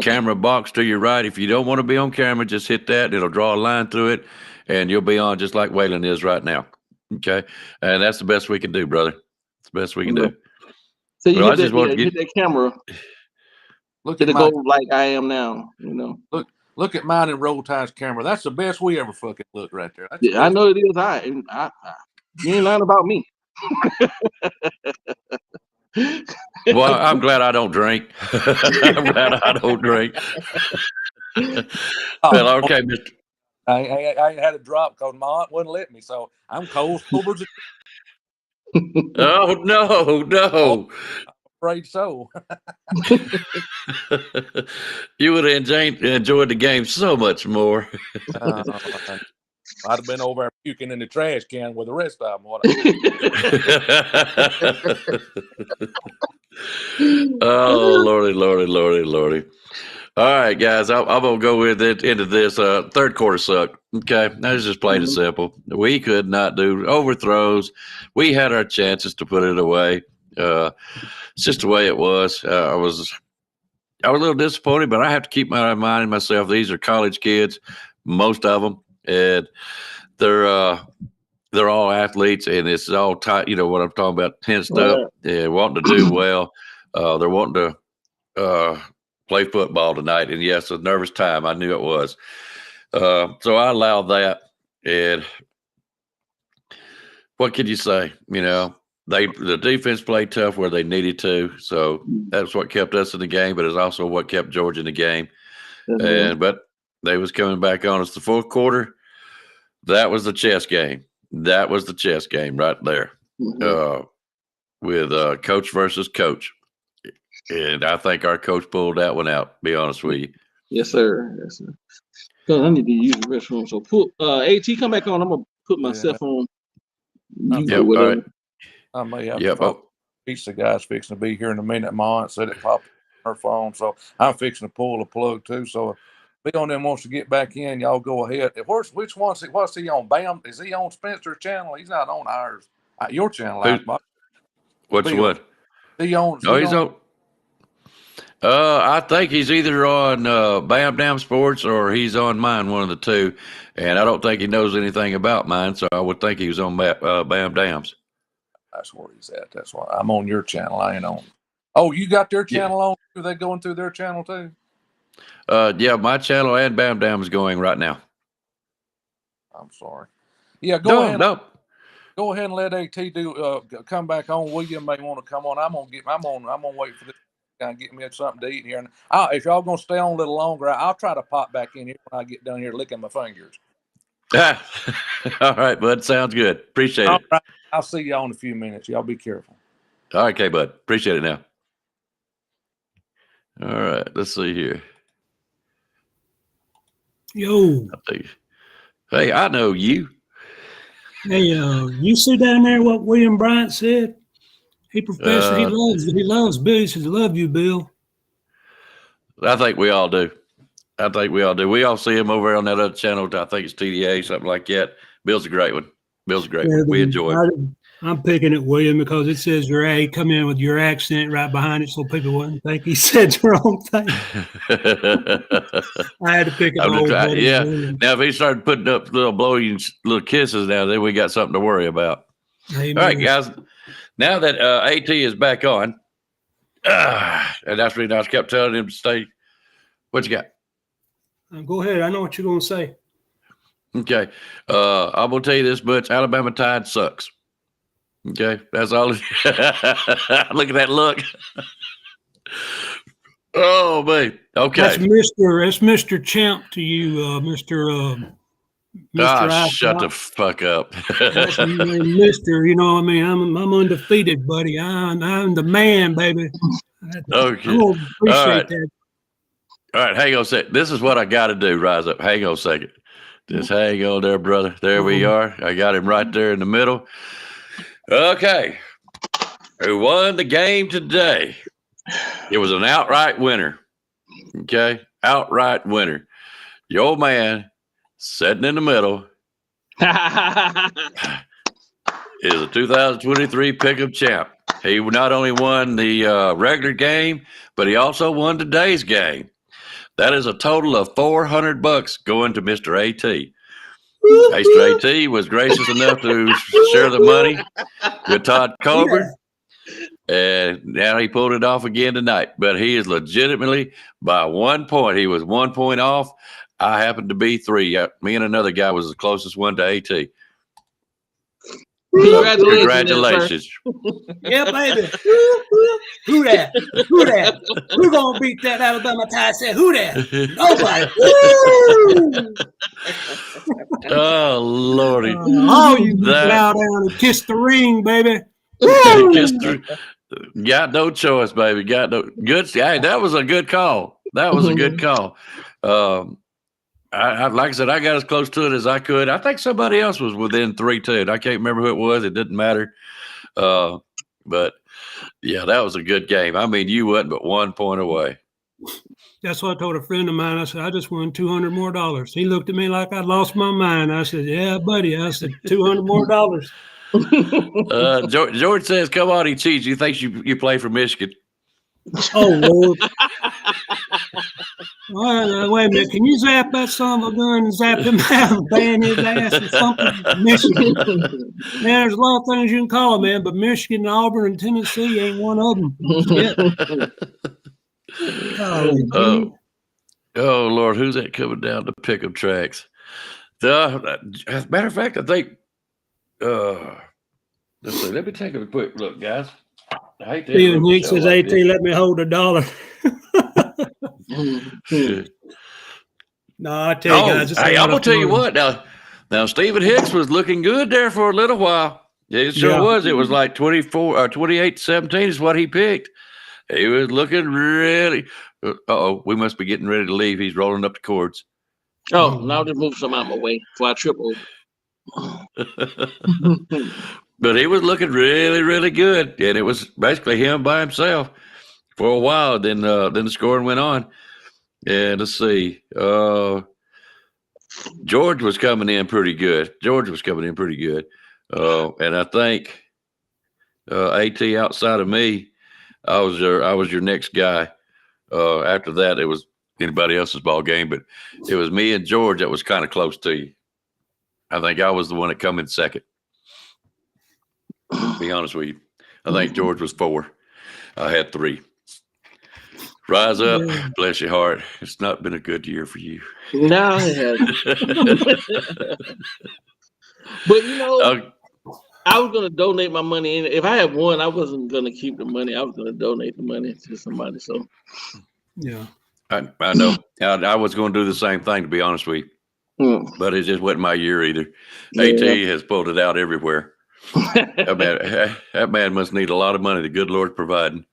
camera box to your right. If you don't want to be on camera, just hit that. And it'll draw a line through it, and you'll be on just like Waylon is right now. Okay. And that's the best we can do, brother. It's the best we can do. So you hit that camera. It'll go like I am now, Look at mine in roll time's camera. That's the best we ever fucking looked right there. That's the Yeah, I best. know it is. I you ain't lying about me. Well, I'm glad I don't drink. I'm glad I don't drink. Well, okay, Mr. I ain't had a drop because my aunt wouldn't let me. So I'm cold sober. Oh no. Afraid so. You would have enjoyed the game so much more. I'd have been over there puking in the trash can with the rest of them. Oh, Lordy. All right, guys, I'm going to go with it into this. Third quarter sucked. Okay, that's just plain and simple. We could not do overthrows. We had our chances to put it away. It's just the way it was. I was a little disappointed, but I have to keep reminding myself these are college kids, most of them, and they're all athletes, and it's all tight. You know what I'm talking about, tensed up and wanting to do well. They're wanting to play football tonight, and yes, a nervous time. I knew it was. So I allowed that, and what can you say? You know, the defense played tough where they needed to, so that's what kept us in the game, but it's also what kept Georgia in the game. But they was coming back on us the fourth quarter. That was the chess game. That was the chess game right there, with coach versus coach. And I think our coach pulled that one out, be honest with you. Yes, sir. Yes, sir. I need to use the restroom. So put AT, come back on. I'm gonna put myself on. You Yep, all right. I may have to pizza guy's fixing to be here in a minute. My aunt said it popped on her phone, so I'm fixing to pull the plug too. So if Bill then wants to get back in, y'all go ahead. Which one's what's he on? Bam? Is he on Spencer's channel? He's not on ours. Your channel. Which one? He's on. I think he's either on Bam Dam Sports or he's on mine, one of the two. And I don't think he knows anything about mine, so I would think he was on Bam Dam's. That's where he's at. That's why I'm on your channel. I ain't on. Oh, you got their channel on? Are they going through their channel too? Yeah, my channel and Bam Dam is going right now. I'm sorry. Yeah, go ahead. Go ahead and let AT do come back on. William may want to come on. I'm gonna wait for this guy to get me something to eat here. And if y'all gonna stay on a little longer, I'll try to pop back in here when I get done here licking my fingers. All right, bud. Sounds good. Appreciate it. Right. I'll see y'all in a few minutes. Y'all be careful. All right, okay, bud. Appreciate it now. All right, let's see here. Yo. Hey, I know you. Hey, you see down there what William Bryant said? He professed he loves Bill. He says, "Love you, Bill." I think we all do. We all see him over on that other channel. I think it's TDA, something like that. Bill's a great one. We enjoy him. I'm picking at William because it says he come in with your accent right behind it so people wouldn't think he said the wrong thing. I had to pick it. Yeah. Now, if he started putting up little kisses now, then we got something to worry about. Amen. All right, guys. Now that AT is back on, and that's the reason I kept telling him to stay. What you got? Go ahead. I know what you're going to say. Okay. I'm going to tell you this much. Alabama Tide sucks. Okay. That's all. Look at that look. Oh, man. Okay. That's Mr. Champ to you, Mr. Shut the fuck up. That's Mr. You know what I mean? I'm undefeated, buddy. I'm the man, baby. Okay. I appreciate that. All right, hang on a second. This is what I got to do. Rise up. Hang on a second. Just hang on there, brother. There we are. I got him right there in the middle. Okay. Who won the game today? It was an outright winner. Okay? Outright winner. Your old man sitting in the middle is a 2023 pickup champ. He not only won the regular game, but he also won today's game. That is a total of $400 going to Mr. AT. Mr. AT was gracious enough to share the money with Todd Colbert, and now he pulled it off again tonight. But he is legitimately by 1 point. He was 1 point off. I happened to be 3. Me and another guy was the closest one to AT. Congratulations. Yeah, baby. Who that? Who that? Who gonna beat that Alabama Tide? Said who that? Nobody. Oh Lordy! Oh, you bow down and kiss the ring, baby. Got no choice, baby. Got no good. Hey, that was a good call. That was a good call. I like I said, I got as close to it as I could. I think somebody else was within 3 too. I can't remember who it was. It didn't matter. But yeah, that was a good game. I mean, you wasn't but 1 point away. That's what I told a friend of mine. I said, I just won $200 more. He looked at me like I'd lost my mind. I said, yeah, buddy. I said, $200 more. George says, come on, he cheats. You think you play for Michigan. Oh, Lord. Wait a minute. Can you zap that son of a gun and zap him out and ban his ass or something? Michigan. Man, there's a lot of things you can call it, man, but Michigan, Auburn, and Tennessee ain't one of them. Yeah. Oh, Lord, who's that coming down the Pickup tracks? As a matter of fact, I think, let's see, let me take a quick look, guys. I hate to Steven Hicks says, AT, let me hold $1. No, I tell you guys. Hey, I'm going to tell you what. Now, Steven Hicks was looking good there for a little while. It sure was. It was like 28-17 is what he picked. He was looking really. We must be getting ready to leave. He's rolling up the cords. Oh, now just move some out of my way before I trip over. But he was looking really, really good, and it was basically him by himself for a while. Then the scoring went on, and let's see. George was coming in pretty good. And I think AT outside of me, I was your next guy. After that, it was anybody else's ball game, but it was me and George that was kind of close to you. I think I was the one that come in second. To be honest with you, I think George was 4. I had 3. Rise up, bless your heart. It's not been a good year for you. No, it hasn't. But you know, I was going to donate my money in. If I had won, I wasn't going to keep the money. I was going to donate the money to somebody. So, yeah, I know. I was going to do the same thing, to be honest with you, but it just wasn't my year either. Yeah. AT has pulled it out everywhere. That man must need a lot of money. The good Lord's providing.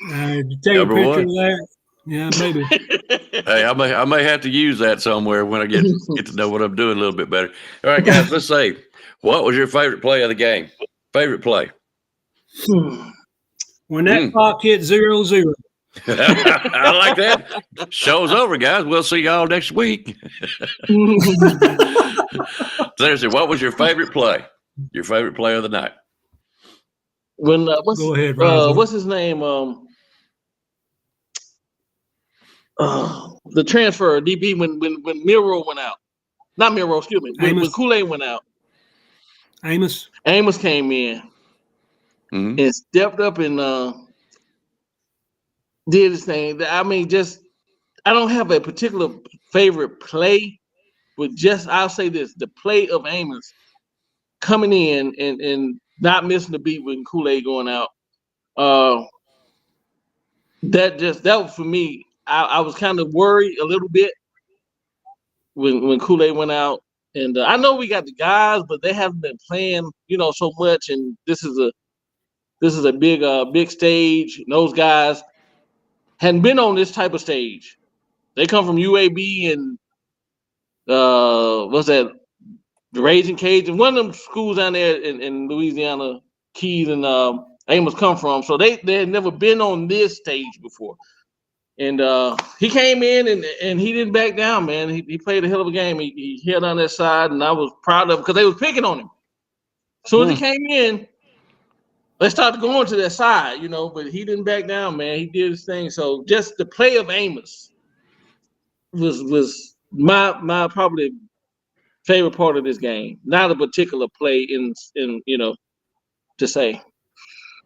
Take a picture of that. Yeah, maybe. Hey, I may have to use that somewhere when I get to know what I'm doing a little bit better. All right, guys, let's say, what was your favorite play of the game? Favorite play? When that clock hit 0-0. I like that. Show's over, guys. We'll see y'all next week. Seriously, what was your favorite play? Your favorite play of the night? When go ahead, Roger. What's his name? The transfer DB when Miro went out. Not Miro, excuse me. When Kool-Aid went out. Amos came in and stepped up and did his thing. I mean, I don't have a particular favorite play, but I'll say this: the play of Amos coming in and not missing the beat when Kool-Aid going out. That was for me. I was kind of worried a little bit when Kool-Aid went out, and I know we got the guys, but they haven't been playing, so much. And this is a big stage. And those guys hadn't been on this type of stage. They come from UAB and what's that? The Raising Cajun, one of them schools down there in Louisiana, Keys and Amos come from. So they had never been on this stage before. And he came in and he didn't back down, man. He played a hell of a game. He held on that side, and I was proud of him because they was picking on him. As soon as he came in, they started going to that side, but he didn't back down, man. He did his thing. So just the play of Amos was my probably favorite part of this game. Not a particular play in to say.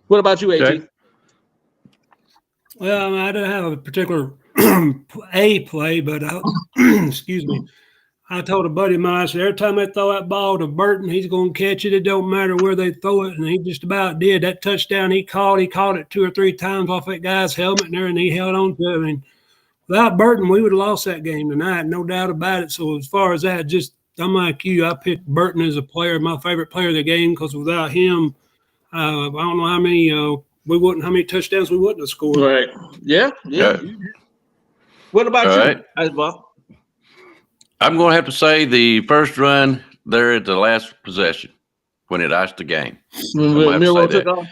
What about you, AT? Well, I don't have a particular a play, but excuse me. I told a buddy of mine, I said, every time they throw that ball to Burton, he's going to catch it. It don't matter where they throw it. And he just about did. That touchdown he caught it 2 or 3 times off that guy's helmet and there, and he held on to it. I mean, without Burton, we would have lost that game tonight, no doubt about it. So as far as that, I'm like you. I picked Burton as a player, my favorite player of the game, because without him, I don't know how many touchdowns we wouldn't have scored. Right. Yeah. What about All you, right. Icebox? I'm going to have to say the first run there at the last possession when it iced the game. Miro took off?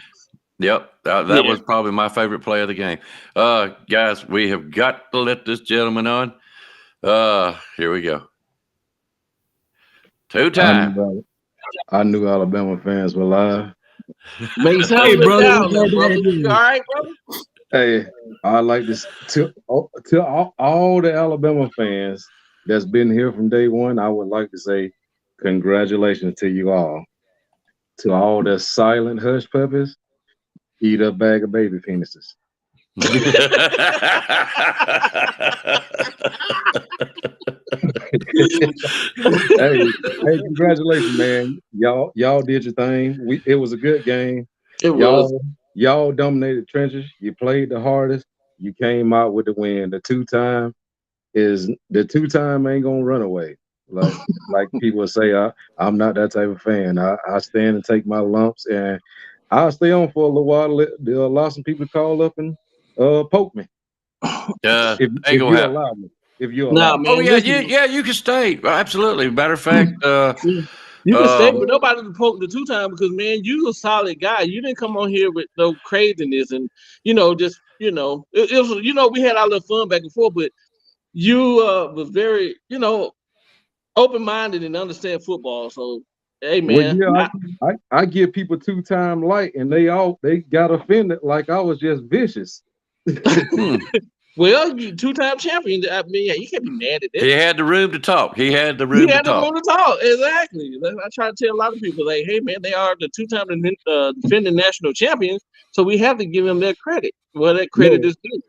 Yep. That was probably my favorite play of the game. Guys, we have got to let this gentleman on. Here we go. 2-time. I knew Alabama fans were live. Man, Hey, brother. You all right, brother? Hey, I like this to all the Alabama fans that's been here from day one. I would like to say congratulations to you all. To all the silent hush puppies, eat a bag of baby penises. hey, congratulations, man. Y'all did your thing. It was a good game. Y'all dominated trenches. You played the hardest. You came out with the win. The two-time ain't gonna run away. Like people say, I'm not that type of fan. I stand and take my lumps, and I'll stay on for a little while. There'll allow some people to call up and poke me. If you allow me. If you allow me. Oh yeah, you can stay. Absolutely. Matter of fact, you can stay, but nobody to poke the two-time because, man, you a solid guy. You didn't come on here with no craziness and it was, we had our little fun back and forth, but you was very, open-minded and understand football. So, hey, man. Well, yeah, I give people two-time light, and they got offended like I was just vicious. Well, you two-time champion. I mean, you can't be mad at that. He had the room to talk. He had the room to talk. Exactly. I try to tell a lot of people, like, hey, man, they are the two-time defending national champions, so we have to give them their credit. Well, that credit is due.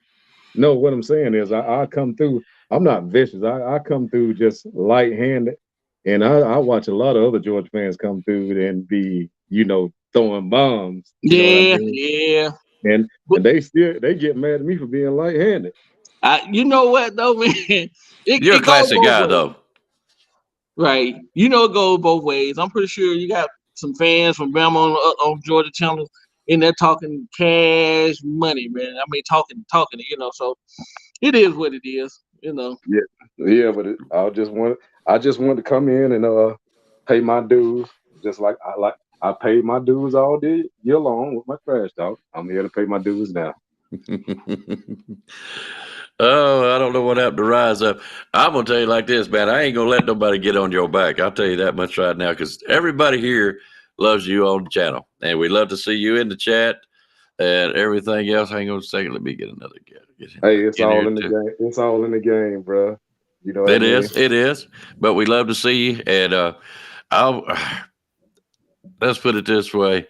No, what I'm saying is I come through. I'm not vicious. I come through just light-handed, and I watch a lot of other Georgia fans come through and be, throwing bombs. Yeah. And they get mad at me for being light-handed. You know what though, man? You're a classic guy though. Right. It goes both ways. I'm pretty sure you got some fans from Bama on Georgia channels in there talking cash money, man. I mean talking, so it is what it is, Yeah, but I just wanted to come in and pay my dues, just like I paid my dues all year long with my trash talk. I'm here to pay my dues now. Oh, I don't know what happened to Rise Up. I'm going to tell you like this, man. I ain't going to let nobody get on your back. I'll tell you that much right now because everybody here loves you on the channel. And we love to see you in the chat and everything else. Hang on a second. Let me get another guy. Hey, it's all in the game. It's all in the game, bro. It is. But we love to see you. And let's put it this way.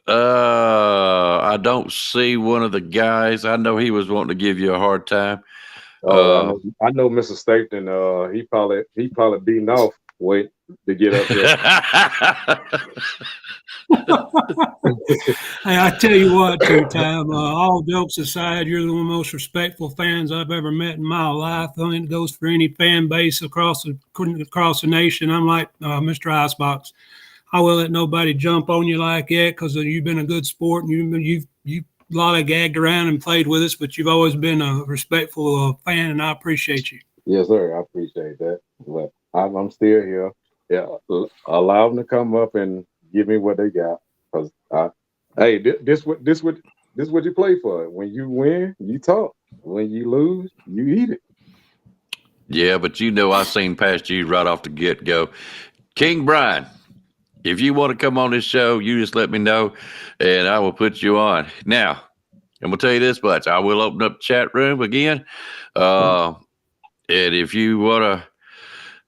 I don't see one of the guys. I know he was wanting to give you a hard time. I know Mr. Staten. He probably beating off wait to get up there. Hey, I tell you what, two-time. All jokes aside, you're the most respectful fans I've ever met in my life. I think it goes for any fan base across the nation. I'm like Mr. Icebox. I will let nobody jump on you like that because you've been a good sport and you've a lot of gagged around and played with us, but you've always been a respectful fan, and I appreciate you. Yes, sir. I appreciate that. But I'm still here. Yeah, allow them to come up and give me what they got. Cause this what you play for. When you win, you talk. When you lose, you eat it. Yeah, but I've seen past you right off the get-go. King Brian. If you want to come on this show, you just let me know, and I will put you on. Now, I'm going to tell you this much. I will open up the chat room again. And if you want to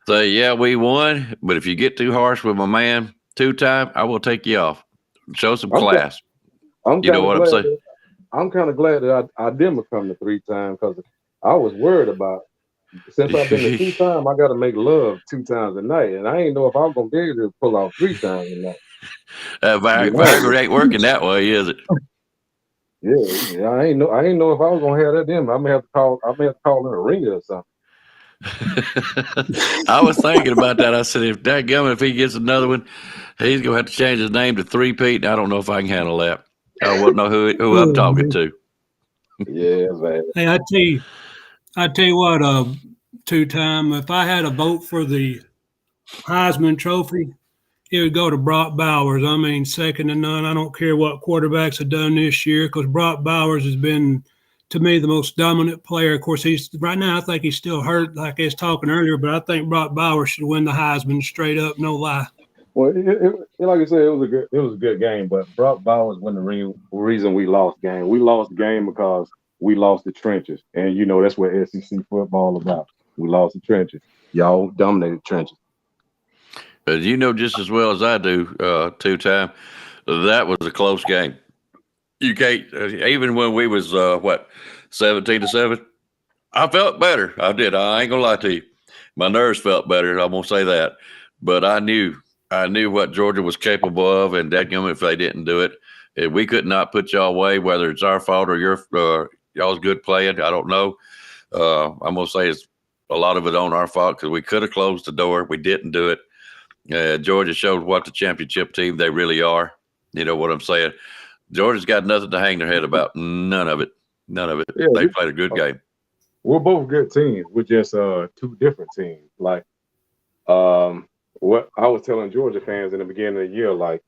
say, yeah, we won, but if you get too harsh with my man two-time, I will take you off. Show some class. You know what I'm saying? I'm kind of glad that I didn't become the three-time because I was worried about. Since I've been to 2 times, I got to make love 2 times a night, and I ain't know if I was gonna be able to pull off 3 times a night. Viagra ain't working that way, is it? Yeah, I ain't know if I was gonna have that in me. I may have to call in a ringer or something. I was thinking about that. I said, if he gets another one, he's gonna have to change his name to 3-Pete. I don't know if I can handle that. I wouldn't know who I'm talking to. Yeah, man. Hey, I tell you what, 2-time, if I had a vote for the Heisman Trophy, it would go to Brock Bowers. I mean, second to none. I don't care what quarterbacks have done this year because Brock Bowers has been, to me, the most dominant player. Of course, right now I think he's still hurt, like I was talking earlier, but I think Brock Bowers should win the Heisman straight up, no lie. Well, like I said, it was a good game, but Brock Bowers wasn't the reason we lost the game. We lost the game because we lost the trenches, and you know that's what SEC football about. We lost the trenches. Y'all dominated the trenches. But you know just as well as I do, 2-time, that was a close game. You can't, even when we was 17-7, I felt better. I did. I ain't gonna lie to you. My nerves felt better. I'm gonna say that. But I knew what Georgia was capable of, and dadgummit if they didn't do it, if we could not put y'all away, whether it's our fault or y'all's good playing. I don't know. I'm gonna say it's a lot of it on our fault because we could have closed the door. We didn't do it. Georgia showed what the championship team they really are. You know what I'm saying? Georgia's got nothing to hang their head about. None of it. Yeah, they played a good game. We're both good teams. We're just 2 different teams. Like, what I was telling Georgia fans in the beginning of the year, like,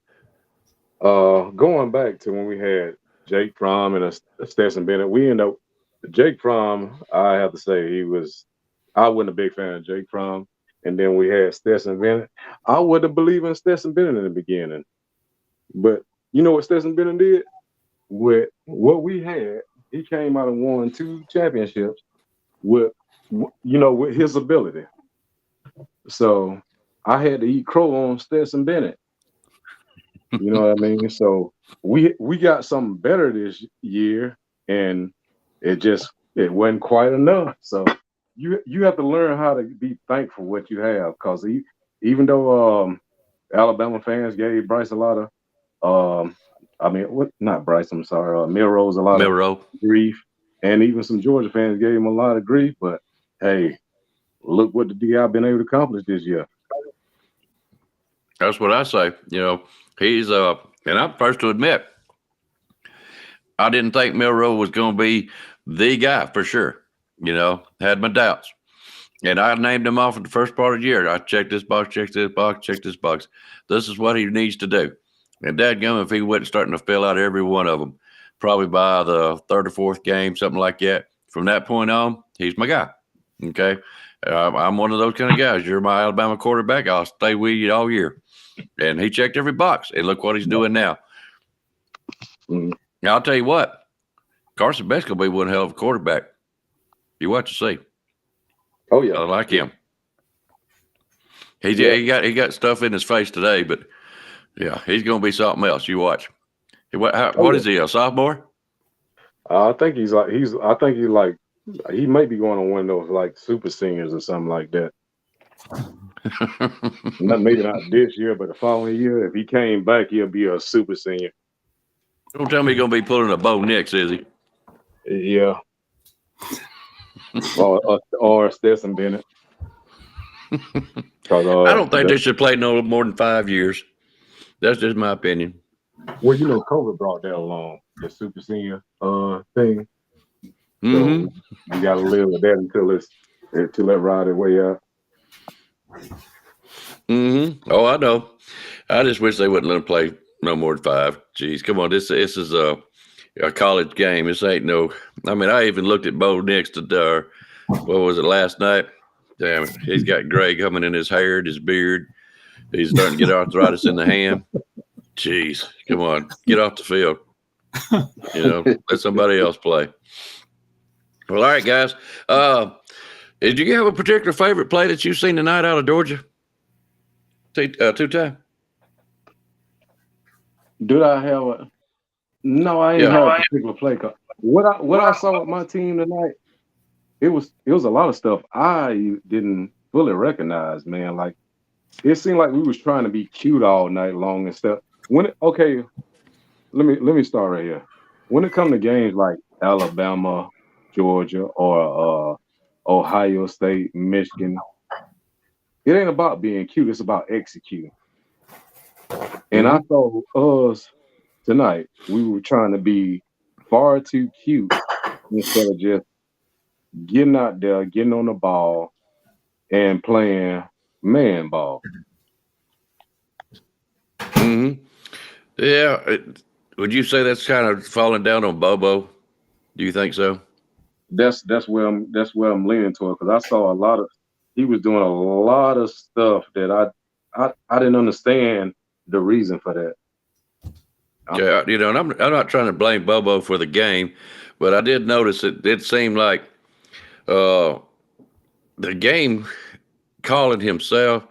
going back to when we had Jake Fromm and Stetson Bennett, we ended up Jake Fromm. I have to say I wasn't a big fan of Jake Fromm. And then we had Stetson Bennett. I wouldn't believe in Stetson Bennett in the beginning. But you know what Stetson Bennett did? With what we had, he came out and won 2 championships with his ability. So I had to eat crow on Stetson Bennett. You know what I mean? So we got something better this year, and it wasn't quite enough. So you have to learn how to be thankful for what you have, because even though Alabama fans gave Bryce a lot of not Bryce, I'm sorry, Milrose a lot of grief, and even some Georgia fans gave him a lot of grief, but hey, look what the DI been able to accomplish this year. That's what I say. You know, he's and I'm first to admit, I didn't think Milroe was going to be the guy for sure. You know, had my doubts. And I named him off at the first part of the year. I checked this box, checked this box, checked this box. This is what he needs to do. And dadgum, if he wasn't starting to fill out every one of them, probably by the 3rd or 4th game, something like that, from that point on, he's my guy. Okay? I'm one of those kind of guys. You're my Alabama quarterback. I'll stay with you all year. And he checked every box. And look what he's doing now. Now, I'll tell you what. Carson Beck's going to be one hell of a quarterback. You watch and see. Oh, yeah. I like him. He got stuff in his face today, but yeah, he's going to be something else. You watch. What is he, a sophomore? I think he may be going on one of those like super seniors or something like that. Maybe not this year, but the following year, if he came back, he'll be a super senior. Don't tell me he's going to be pulling a Bo Nix, is he? Yeah. or Stetson Bennett. I don't think they should play no more than 5 years. That's just my opinion. Well, you know, COVID brought that along, the super senior thing. Mm-hmm. So you got to live with that until it ride its way out. Mm-hmm. Oh, I know. I just wish they wouldn't let them play no more than 5. Jeez, come on. This is a college game. This ain't no. I mean, I even looked at Bo Nix what was it, last night? Damn it. He's got gray coming in his hair and his beard. He's starting to get arthritis in the hand. Jeez, come on. Get off the field. You know, let somebody else play. Well, all right, guys. Did you have a particular favorite play that you've seen tonight out of Georgia? 2-time? Did I have a? No, I ain't have a particular play. What I saw with my team tonight, it was a lot of stuff I didn't fully recognize, man. Like it seemed like we was trying to be cute all night long and stuff. Okay, let me start right here. When it comes to games like Alabama, Georgia, or Ohio State, Michigan, it ain't about being cute. It's about executing. And I thought us tonight, we were trying to be far too cute instead of just getting out there, getting on the ball, and playing man ball. Mm-hmm. Yeah. Would you say that's kind of falling down on Bobo? Do you think so? That's where I'm leaning toward, because I saw he was doing a lot of stuff that I didn't understand the reason for that. Yeah, and I'm not trying to blame Bobo for the game, but I did notice it did seem like the game calling himself.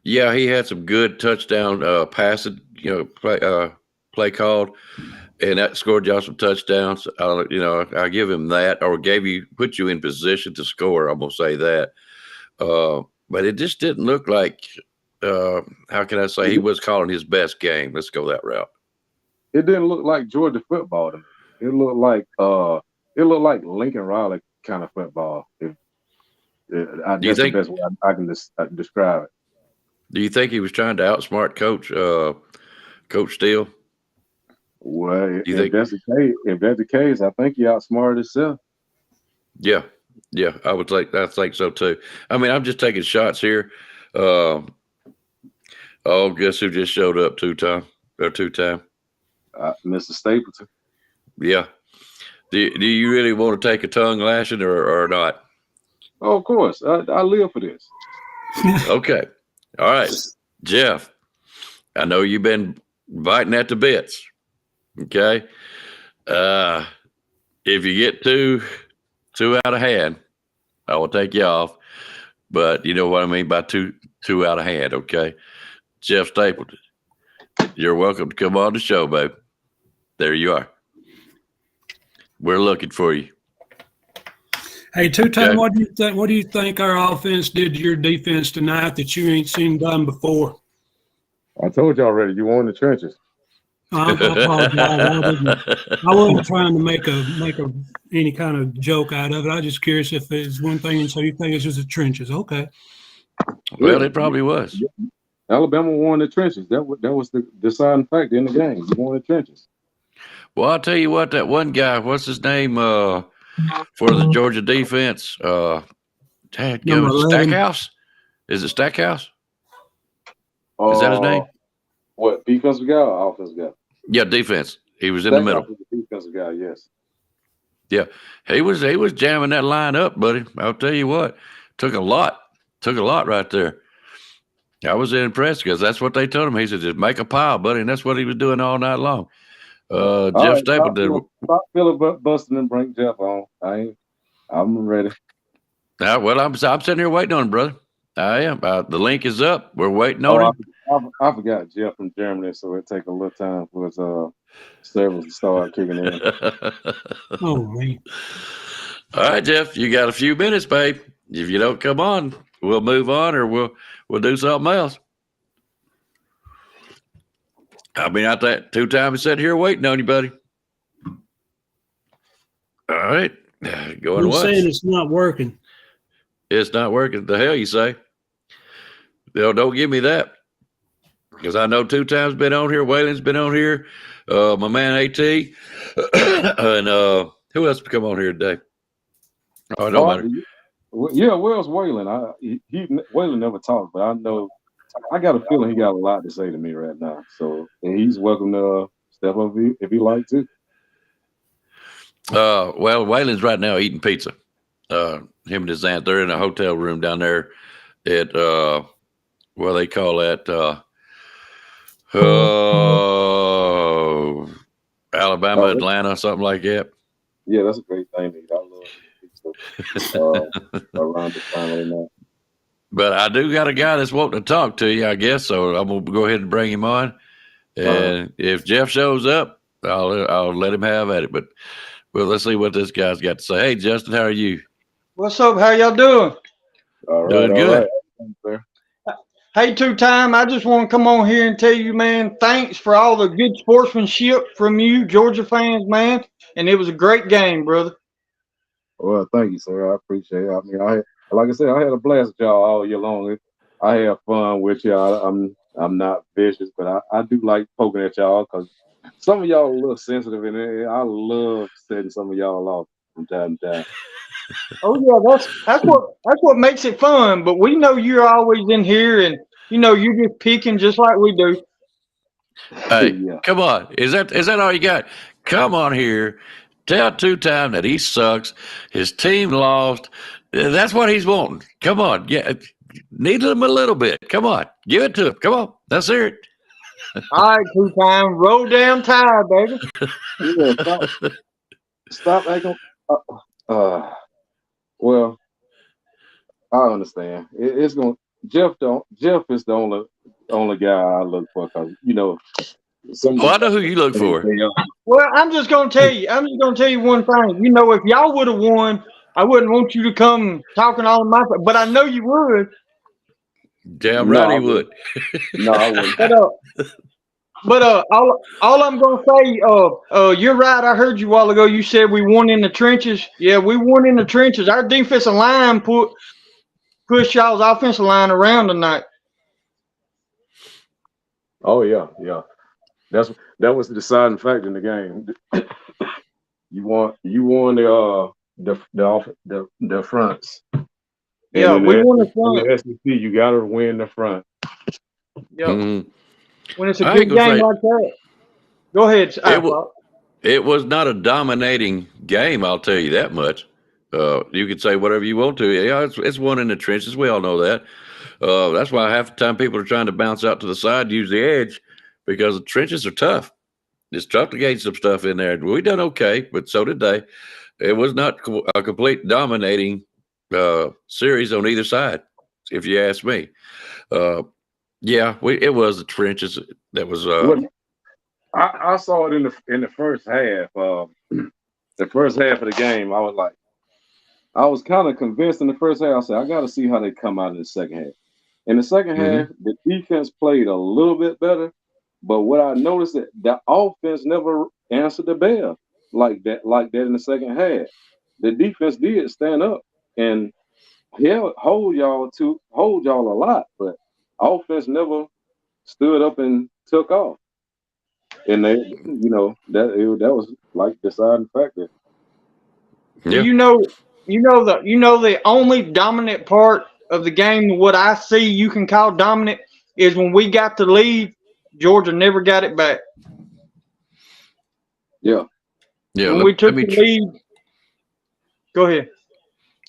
Yeah, he had some good touchdown passes, play called, and that scored y'all some touchdowns. I give him that, or put you in position to score. I'm gonna say that, but it just didn't look like. How can I say, he was calling his best game? Let's go that route. It didn't look like Georgia football to me. It looked like Lincoln Riley kind of football. That's the best way I can describe it. Do you think he was trying to outsmart Coach Steele? Well, if that's the case, I think he outsmarted himself. Yeah, I think so too. I mean, I'm just taking shots here. Guess who just showed up two-time? Mr. Stapleton. Yeah. Do you really want to take a tongue lashing or not? Oh, of course. I live for this. Okay. All right. Jeff, I know you've been biting at the bits. Okay. If you get two out of hand, I will take you off. But you know what I mean by two out of hand, okay? Jeff Stapleton, you're welcome to come on the show, babe. There you are. We're looking for you. Hey, two-time, Okay. what do you think our offense did to your defense tonight that you ain't seen done before? I told you already, you were in the trenches. I apologize. I wasn't trying to make any kind of joke out of it. I was just curious if it's one thing, and so you think it's just the trenches. Okay. Well, it probably was. Alabama won the trenches. That was the deciding factor in the game. You won the trenches. Well, I'll tell you what, that one guy, what's his name for the Georgia defense? Stackhouse? Is it Stackhouse? Is that his name? What, defensive guy or offensive guy? Yeah, defense. He was in the middle. Defensive guy, yes. Yeah, he was jamming that line up, buddy. I'll tell you what, took a lot right there. I was impressed because that's what they told him. He said, just make a pile, buddy, and that's what he was doing all night long. Jeff Stapleton. Stop filibustering and bring Jeff on. I'm ready. Well, I'm sitting here waiting on him, brother. I am. The link is up. We're waiting on him. I forgot Jeff from Germany, so it take a little time for his servers to start kicking in. Oh, man. All right, Jeff, you got a few minutes, babe. If you don't come on, we'll move on, or we'll do something else. I'll be out that 2 times sitting here waiting on you, buddy. All right. Going I'm once. saying it's not working. It's not working. The hell you say? Don't give me that. Because I know 2 times been on here. Waylon's been on here. My man AT. And who else come on here today? Oh, it don't matter. Yeah, where's Waylon? Waylon never talked, but I know I got a feeling he got a lot to say to me right now. So he's welcome to step up if he like to. Well, Waylon's right now eating pizza. Him and his aunt, they're in a hotel room down there at what they call that Alabama, Atlanta, something like that. Yeah, that's a great thing to eat. I love pizza around this time right now. But I do got a guy that's wanting to talk to you, I guess. So I'm gonna go ahead and bring him on. And if Jeff shows up, I'll let him have at it. But let's see what this guy's got to say. Hey, Justin, how are you? What's up? How y'all doing? All right, Doing all good. right. Thanks, sir. Hey, two-time, I just want to come on here and tell you, man, thanks for all the good sportsmanship from you, Georgia fans, man. And it was a great game, brother. Well, thank you, sir. I appreciate it. I mean, like I said, I had a blast with y'all all year long. I have fun with y'all. I'm not vicious, but I do like poking at y'all because some of y'all are a little sensitive, and I love setting some of y'all off from time to time. Oh yeah, that's what makes it fun. But we know you're always in here, and you're just picking just like we do. Hey, Yeah. come on. Is that all you got? Come on here. Tell two-time that he sucks. His team lost. That's what he's wanting. Come on. Yeah. Need him a little bit. Come on. Give it to him. Come on. Let's hear it. All right, two-time, roll down tide, baby. Yeah, stop acting. Well, I understand. It's going. Jeff is the only guy I look for because some. Oh, I know who you look for. Well, I'm just gonna tell you one thing. If y'all would have won, I wouldn't want you to come talking all my. But I know you would. Damn right he would. No, I wouldn't. But all I'm gonna say, you're right. I heard you a while ago. You said we won in the trenches. Yeah, we won in the trenches. Our defensive line pushed y'all's offensive line around tonight. Oh yeah. That was the deciding factor in the game. You won the fronts. Yeah, we won the front. In the SEC, you got to win the front. Yeah. Mm-hmm. When it's a good game like that. Go ahead. It was not a dominating game, I'll tell you that much. You could say whatever you want to. Yeah, it's one in the trenches. We all know that. That's why half the time people are trying to bounce out to the side, use the edge, because the trenches are tough. It's tough to gain some stuff in there. We done okay, but so did they. It was not a complete dominating series on either side, if you ask me. Yeah, it was the trenches that was. I saw it in the first half. The first half of the game, I was kind of convinced in the first half. I said, I got to see how they come out in the second half. In the second half, the defense played a little bit better, but what I noticed that the offense never answered the bell like that in the second half. The defense did stand up and hold y'all a lot, but offense never stood up and took off. And they, that was like deciding factor. Yeah. The only dominant part of the game, what I see you can call dominant, is when we got the lead, Georgia never got it back. Yeah. Yeah. When we took the lead. Go ahead.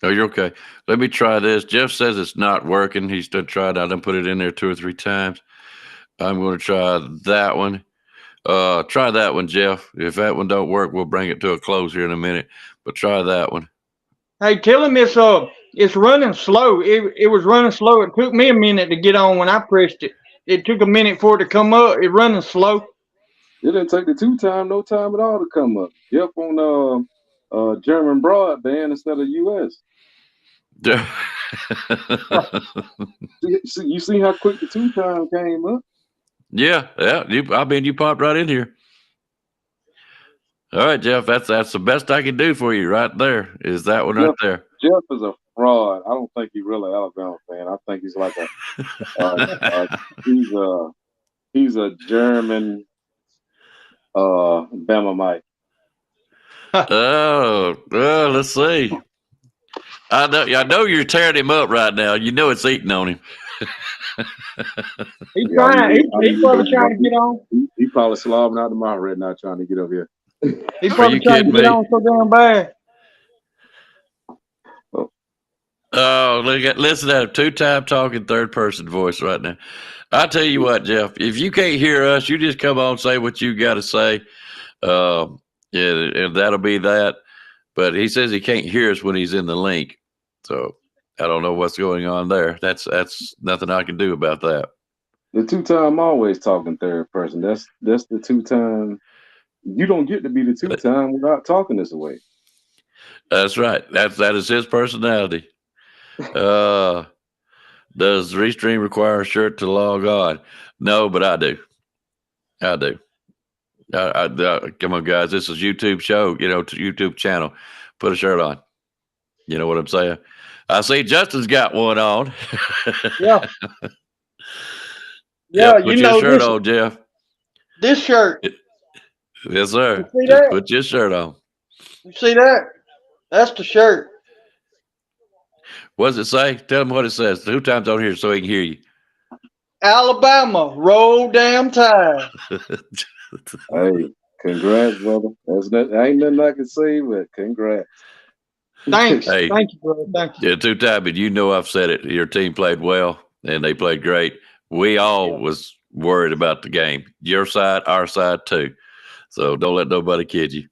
Oh, you're okay. Let me try this. Jeff says it's not working. He's done tried out and put it in there 2 or 3 times. I'm going to try that one. Try that one, Jeff. If that one don't work, we'll bring it to a close here in a minute. But try that one. Hey, tell him it's running slow. It was running slow. It took me a minute to get on when I pressed it. It took a minute for it to come up. It's running slow. It didn't take the no time at all to come up. Jeff on German broadband instead of US. You see how quick the 2-time came up? Yeah. You popped right in here. All right, Jeff. That's the best I can do for you right there. Is that one right there? Jeff is a fraud. I don't think he's really an Alabama fan. I think he's like he's a German Bama Mike. Oh, well, let's see. I know you're tearing him up right now. You know it's eating on him. He's probably trying to get on. He's probably slobbing out the mouth right now trying to get up here. He's probably trying to get on so damn bad. Oh, listen to that 2-time talking third-person voice right now. I tell you what, Jeff, if you can't hear us, you just come on and say what you got to say. And that'll be that. But he says he can't hear us when he's in the link. So I don't know what's going on there. That's nothing I can do about that. The 2-time always talking third person. That's the 2-time. You don't get to be the 2-time without talking this way. That's right. That is his personality. Does Restream require a shirt to log on? No, but I do. I do. Come on, guys. This is YouTube show, YouTube channel. Put a shirt on. You know what I'm saying? I see Justin's got one on. Yeah. Yeah, put your shirt on, Jeff. This shirt. Yes, sir. You see Just that? put your shirt on. You see that? That's the shirt. What does it say? Tell him what it says 2 times on here so he can hear you. Alabama, roll damn tide. Hey, congrats, brother. Ain't nothing I can say, but congrats. Thanks. Hey. Thank you, brother. Thank you. Yeah, 2 times, but I've said it. Your team played well, and they played great. We all was worried about the game. Your side, our side too. So don't let nobody kid you.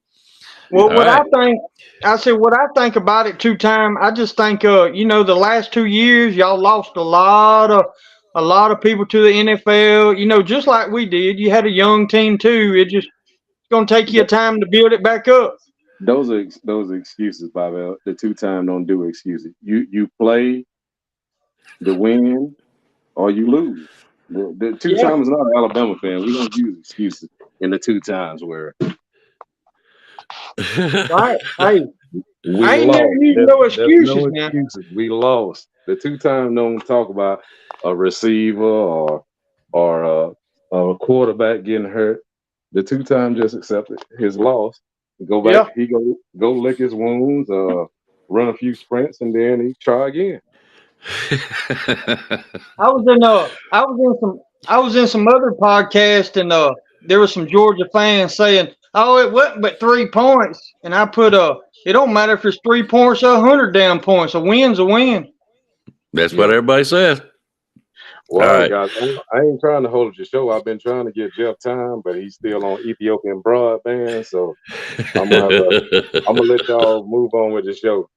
Well, what I think about it 2 times, I just think, the last 2 years, y'all lost a lot of people to the NFL, just like we did. You had a young team too. It's going to take you time to build it back up. Those are excuses, Pavel. The 2 time don't do excuses. You play the win or you lose. The 2 time is not an Alabama fan. We don't use excuses in the 2 times where. Right. Hey, We I ain't lost. never used no excuses, man. We lost. The 2 time don't talk about a receiver or a quarterback getting hurt. The 2 time just accepted his loss. Go back. Yeah. He go lick his wounds. Run a few sprints and then he try again. I was in some other podcast, and there was some Georgia fans saying, "Oh, it wasn't but 3 points," and I put it don't matter if it's 3 points or 100 damn points. A win's a win. That's what everybody says. Well, All right. guys, I ain't trying to hold your show. I've been trying to get Jeff time, but he's still on Ethiopian broadband. So I'm gonna let y'all move on with the show.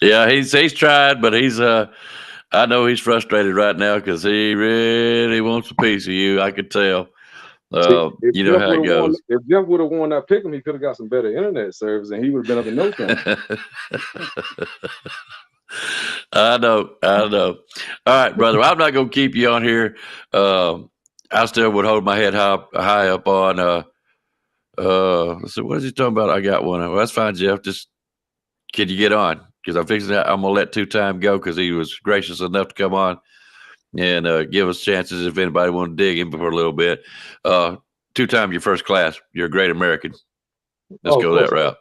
Yeah, he's tried, but he's I know he's frustrated right now because he really wants a piece of you. I could tell. If You know Jeff how it would've goes. If Jeff would have won that pick 'em, he could have got some better internet service, and he would have been up in no time. I know. All right, brother. I'm not gonna keep you on here. I still would hold my head high up on. Let's see, what is he talking about? I got one. Well, that's fine, Jeff. Just can you get on? Because I'm gonna let 2 time go because he was gracious enough to come on and give us chances if anybody want to dig in for a little bit. 2 time, you're first class. You're a great American. Let's go that route.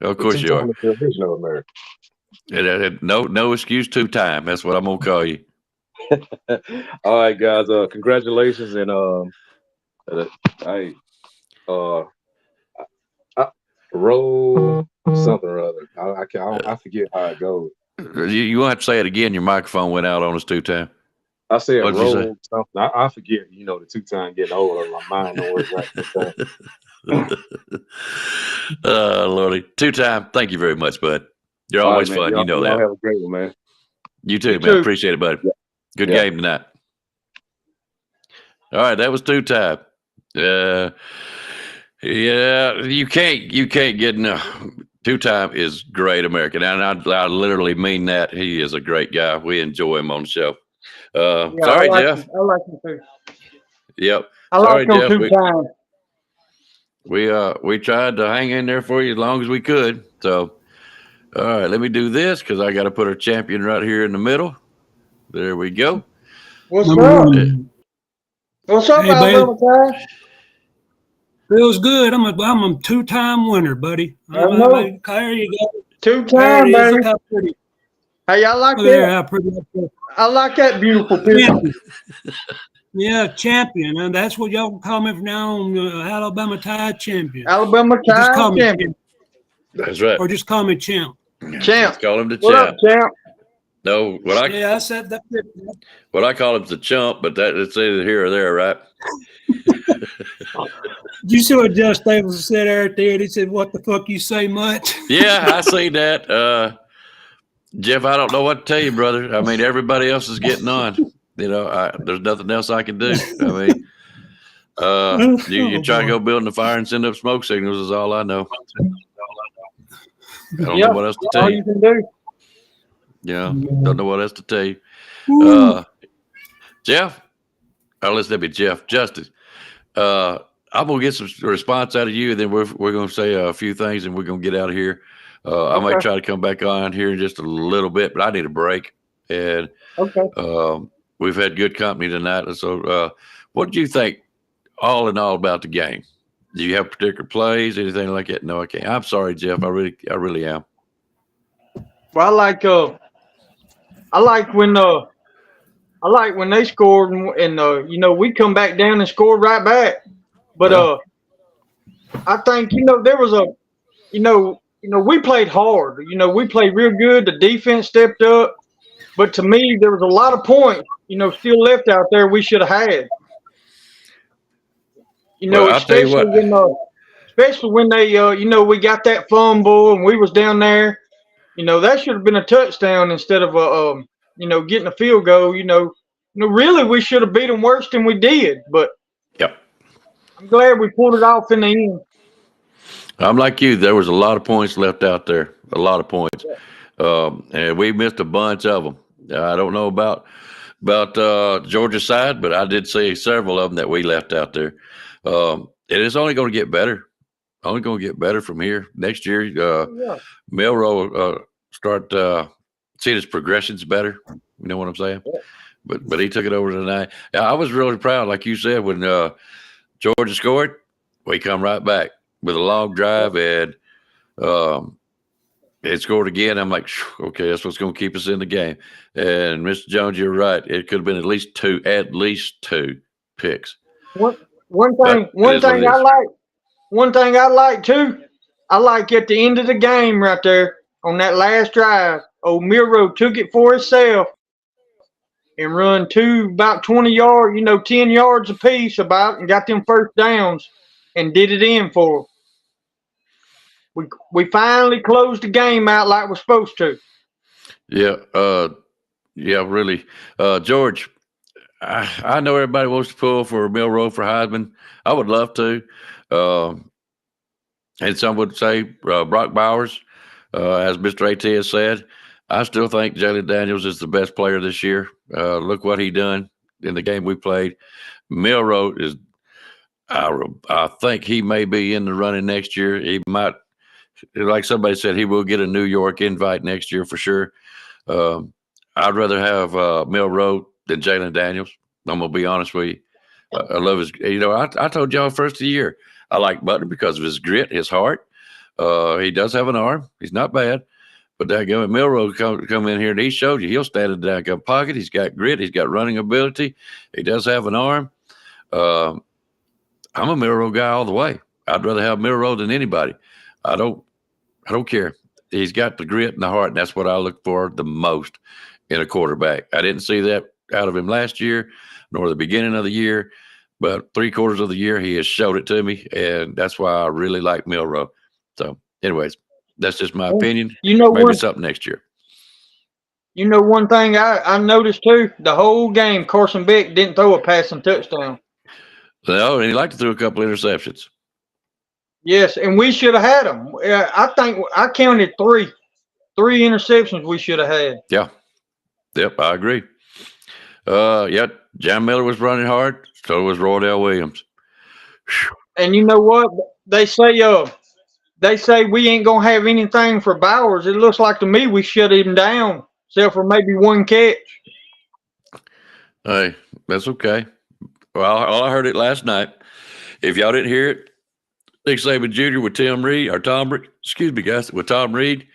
Of course you are. Original American. No excuse 2 time. That's what I'm gonna call you. All right, guys. Congratulations and roll something or other. I forget how it goes. You won't have to say it again. Your microphone went out on us 2 times. I said What'd you say? roll something. I forget. The 2 time getting older. My mind don't work right. Lordy. 2 time. Thank you very much, bud. You're always All right, fun. man. You know Y'all that. have a great one, man. You too, You man. too. Appreciate it, buddy. Good Yeah. game tonight. All right, that was 2 time. Yeah, you can't get enough. 2 time is great American, and I literally mean that. He is a great guy. We enjoy him on the show. Sorry, Jeff. I like him too. Yep. I Sorry, like him Jeff. 2 times. We tried to hang in there for you as long as we could. So, all right, let me do this because I got to put our champion right here in the middle. There we go. What's up? What's up, Hey, Alabama guy? Feels good. I'm a 2 time winner, buddy. I know. There you go. 2 There it times, is. baby. Look how pretty. Hey, I like Look there, that. how pretty that is. I like that beautiful picture. Champion. Yeah, champion. And that's what y'all call me from now on, Alabama Tide champion. Alabama Or just call Tide me champion. That's right. Or just call me champ. Champ. Call him the What champ. up, champ? No, Yeah, I said that. what I call him's the chump, but it's either here or there, right? You see what Josh Staples said right there? He said, "What the fuck you say much?" Yeah, I see that. Jeff, I don't know what to tell you, brother. I mean, everybody else is getting on. There's nothing else I can do. I mean, you try to go building a fire and send up smoke signals is all I know. I don't know what else to tell all you. you can do. Yeah, don't know what else to tell you. Jeff, let's let me Jeff Justice. I'm gonna get some response out of you, and then we're gonna say a few things, and we're gonna get out of here. I might try to come back on here in just a little bit, but I need a break. And we've had good company tonight. So, what did you think, all in all, about the game? Do you have particular plays, anything like that? No, I can't. I'm sorry, Jeff. I really am. Well, I like when they scored and we come back down and scored right back. But I think there was we played hard. We played real good. The defense stepped up. But to me, there was a lot of points still left out there we should have had. Especially when they we got that fumble and we was down there. That should have been a touchdown instead of getting a field goal. Really we should have beat them worse than we did. But I'm glad we pulled it off in the end. I'm like you. There was a lot of points left out there. A lot of points. And we missed a bunch of them. I don't know about Georgia's side, but I did see several of them that we left out there. It is only going to get better. Only going to get better from here. Next year, Milroe start seeing his progressions better. You know what I'm saying? Yeah. But he took it over tonight. I was really proud, like you said, when Georgia scored, we come right back with a long drive and it scored again. I'm like, okay, that's what's going to keep us in the game. And Mr. Jones, you're right. It could have been at least two picks. One thing I like too, I like at the end of the game right there on that last drive, old Milroe took it for himself and run about 20 yards, 10 yards apiece and got them first downs and did it in for them. We finally closed the game out like we're supposed to. Yeah, really. George, I know everybody wants to pull for Milroe for Heisman. I would love to. And some would say Brock Bowers, as Mr. AT has said. I still think Jalen Daniels is the best player this year. Look what he done in the game we played. Milroe is, I think he may be in the running next year. He might, like somebody said, he will get a New York invite next year for sure. I'd rather have Milroe than Jalen Daniels. I'm going to be honest with you. I love his, I told y'all first of the year, I like Butler because of his grit, his heart. He does have an arm. He's not bad. But that guy Milroe come in here and he showed you he'll stand in the back pocket. He's got grit. He's got running ability. He does have an arm. I'm a Milroe guy all the way. I'd rather have Milroe than anybody. I don't care. He's got the grit and the heart, and that's what I look for the most in a quarterback. I didn't see that out of him last year, nor the beginning of the year, but 3/4 of the year he has showed it to me, and that's why I really like Milroe. So, anyways, that's just my opinion. Maybe something next year. One thing I noticed too, the whole game, Carson Beck didn't throw a passing touchdown. No, and he liked to throw a couple interceptions. Yes, and we should have had them. I think I counted three interceptions we should have had. Yeah. Yep, I agree. John Miller was running hard. So was Roydell Williams. And you know what? They say we ain't gonna have anything for Bowers. It looks like to me we shut him down, except for maybe one catch. Hey, that's okay. Well, I heard it last night. If y'all didn't hear it, Nick Saban Jr. with Tom Reed. With Tom Reed.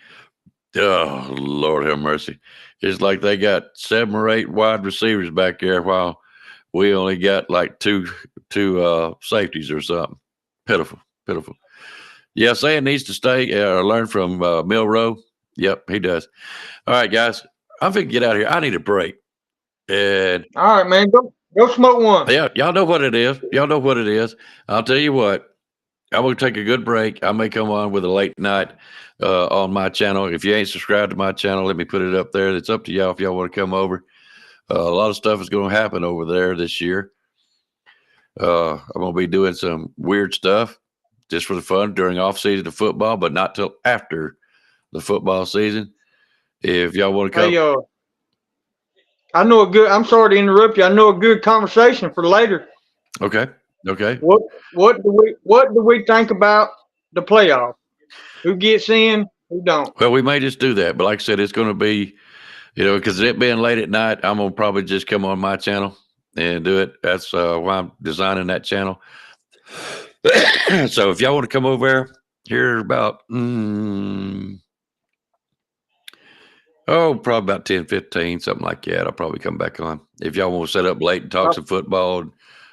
Oh, Lord have mercy. It's like they got 7 or 8 wide receivers back there while we only got like two safeties or something. Pitiful. Yeah, Sam needs to stay or learn from Milroe. Yep, he does. All right, guys. I'm going to get out of here. I need a break. And all right, man. Go smoke one. Yeah, y'all know what it is. I'll tell you what. I'm going to take a good break. I may come on with a late night on my channel. If you ain't subscribed to my channel, let me put it up there. It's up to y'all if y'all want to come over. A lot of stuff is going to happen over there this year. I'm going to be doing some weird stuff just for the fun during off season of football, but not till after the football season. If y'all want to come, Hey, I know a good. I'm sorry to interrupt you. I know a good conversation for later. okay. What do we think about the playoff? Who gets in? Who don't? Well, we may just do that, but like I said, it's going to be, because it being late at night, I'm gonna probably just come on my channel and do it. That's why I'm designing that channel. So if y'all want to come over there, here about probably about 10:15, something like that. I'll probably come back on. If y'all want to set up late and talk some football and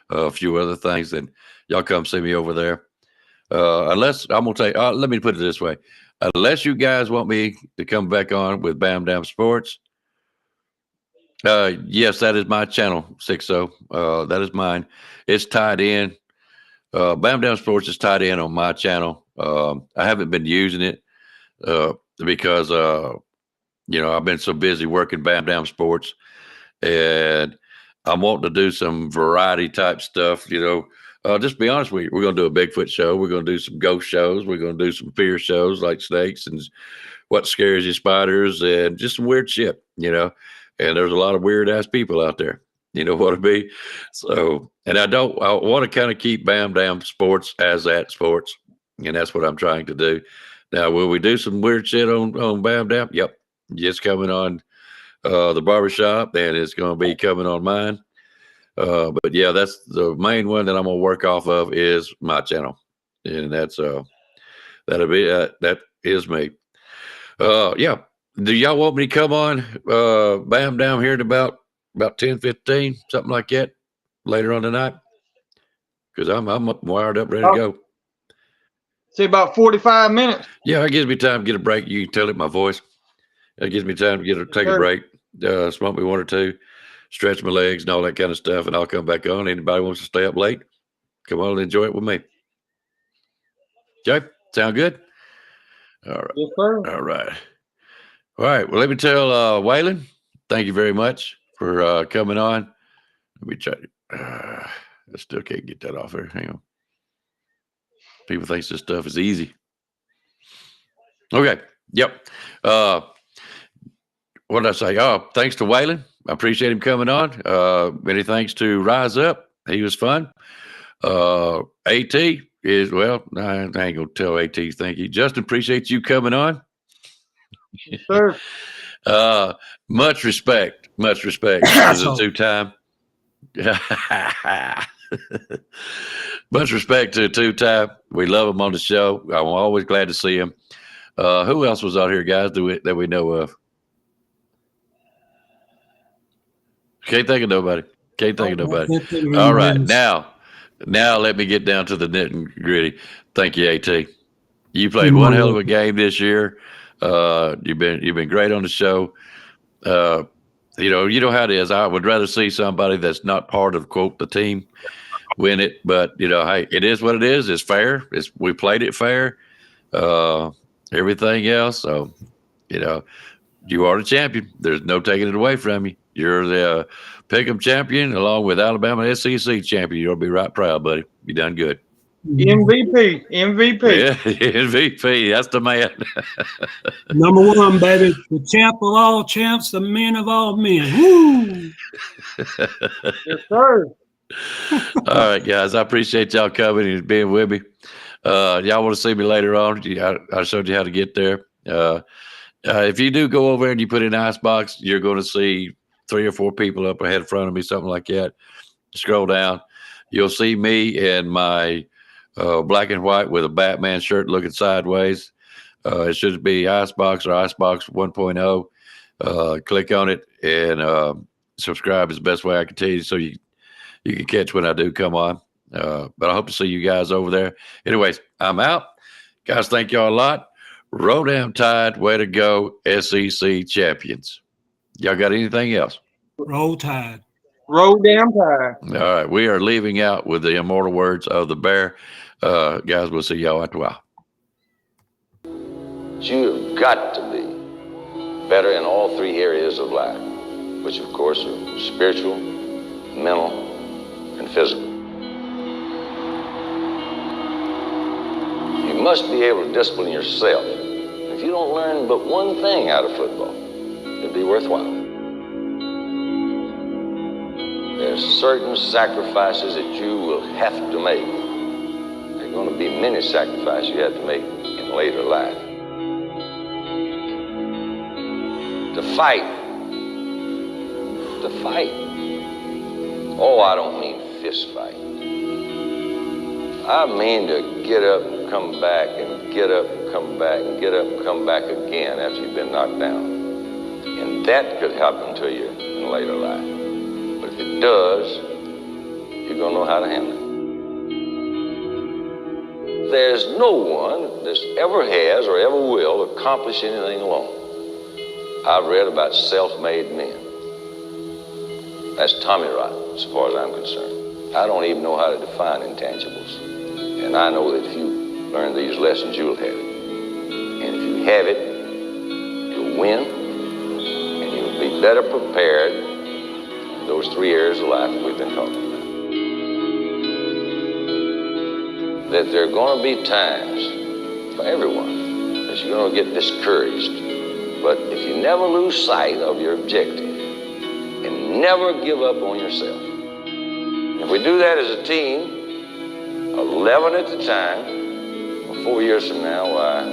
a few other things, then y'all come see me over there. Unless I'm gonna take, let me put it this way: unless you guys want me to come back on with Bam Dam Sports, yes, that is my channel, 60. That is mine. It's tied in. Bam Dam Sports is tied in on my channel. I haven't been using it because I've been so busy working Bam Dam Sports, and I'm wanting to do some variety type stuff. Just be honest with you, we're going to do a Bigfoot show. We're going to do some ghost shows. We're going to do some fear shows like snakes and what scares you, spiders, and just some weird shit, And there's a lot of weird ass people out there. You know what I mean? So, and I want to kind of keep Bam Dam Sports as that sports. And that's what I'm trying to do. Now, will we do some weird shit on Bam Dam? Yep. It's coming on the barbershop, and it's going to be coming on mine. But yeah, that's the main one that I'm going to work off of is my channel. And that's, that is me. Yeah. Do y'all want me to come on Bam Dam here in about 10:15, something like that, later on tonight? Because I'm wired up, ready to go. Say about 45 minutes. Yeah, it gives me time to get a break. You can tell it my voice. It gives me time to take a break, smoke me one or two, stretch my legs and all that kind of stuff, and I'll come back on. Anybody wants to stay up late, come on and enjoy it with me. Okay, sound good? All right. Yes, sir. All right. All right. Well, let me tell Waylon, thank you very much for coming on. Let me try. I still can't get that off there. Hang on. People think this stuff is easy. Okay. Yep. What did I say? Oh, thanks to Waylon. I appreciate him coming on. Many thanks to Rise Up. He was fun. AT is, well, I ain't going to tell AT thank you. Justin, appreciate you coming on. Yes, sir. Much respect. As a two-time. Much respect to a two-time. We love him on the show. I'm always glad to see him. Who else was out here, guys, that we know of? Can't think of nobody. All right, now let me get down to the nitty and gritty. Thank you, AT. You played one hell of a game this year. You've been great on the show. You know how it is. I would rather see somebody that's not part of, quote, the team win it. But, hey, it is what it is. It's fair. We played it fair. Everything else. So, you are the champion. There's no taking it away from you. You're the Pick'em champion along with Alabama SEC champion. You'll be right proud, buddy. You done good. MVP. Yeah, MVP. That's the man. Number one, baby. The champ of all champs, the men of all men. Woo! Yes, sir. All right, guys. I appreciate y'all coming and being with me. Y'all want to see me later on? I showed you how to get there. If you do go over and you put in Icebox, you're going to see 3 or 4 people up ahead in front of me, something like that. Scroll down. You'll see me and my black and white with a Batman shirt looking sideways. It should be Icebox or Icebox 1.0. Click on it and subscribe is the best way I can tell you so you can catch when I do come on. But I hope to see you guys over there. Anyways, I'm out. Guys, thank y'all a lot. Roll Damn Tide, way to go, SEC champions. Y'all got anything else? Roll Tide. Roll Damn Tide. All right, we are leaving out with the immortal words of the bear. Guys, we'll see y'all after a while. You've got to be better in all 3 areas of life, which of course are spiritual, mental, and physical. You must be able to discipline yourself If you don't learn but one thing out of football, it'll be worthwhile. There's certain sacrifices that you will have to make. There are going to be many sacrifices you have to make in later life. To fight. Oh, I don't mean fist fight. I mean to get up and come back and get up and come back and get up and come back again after you've been knocked down. And that could happen to you in later life. But if it does, you're going to know how to handle it. There's no one that's ever has or ever will accomplish anything alone. I've read about self-made men. That's Tommy rot, as far as I'm concerned. I don't even know how to define intangibles. And I know that if you learn these lessons, you'll have it. And if you have it, you'll win, and you'll be better prepared in those 3 areas of life that we've been talking about. That there are going to be times for everyone that you're going to get discouraged. But if you never lose sight of your objective and never give up on yourself, if we do that as a team, 11 at the time, 4 years from now, why,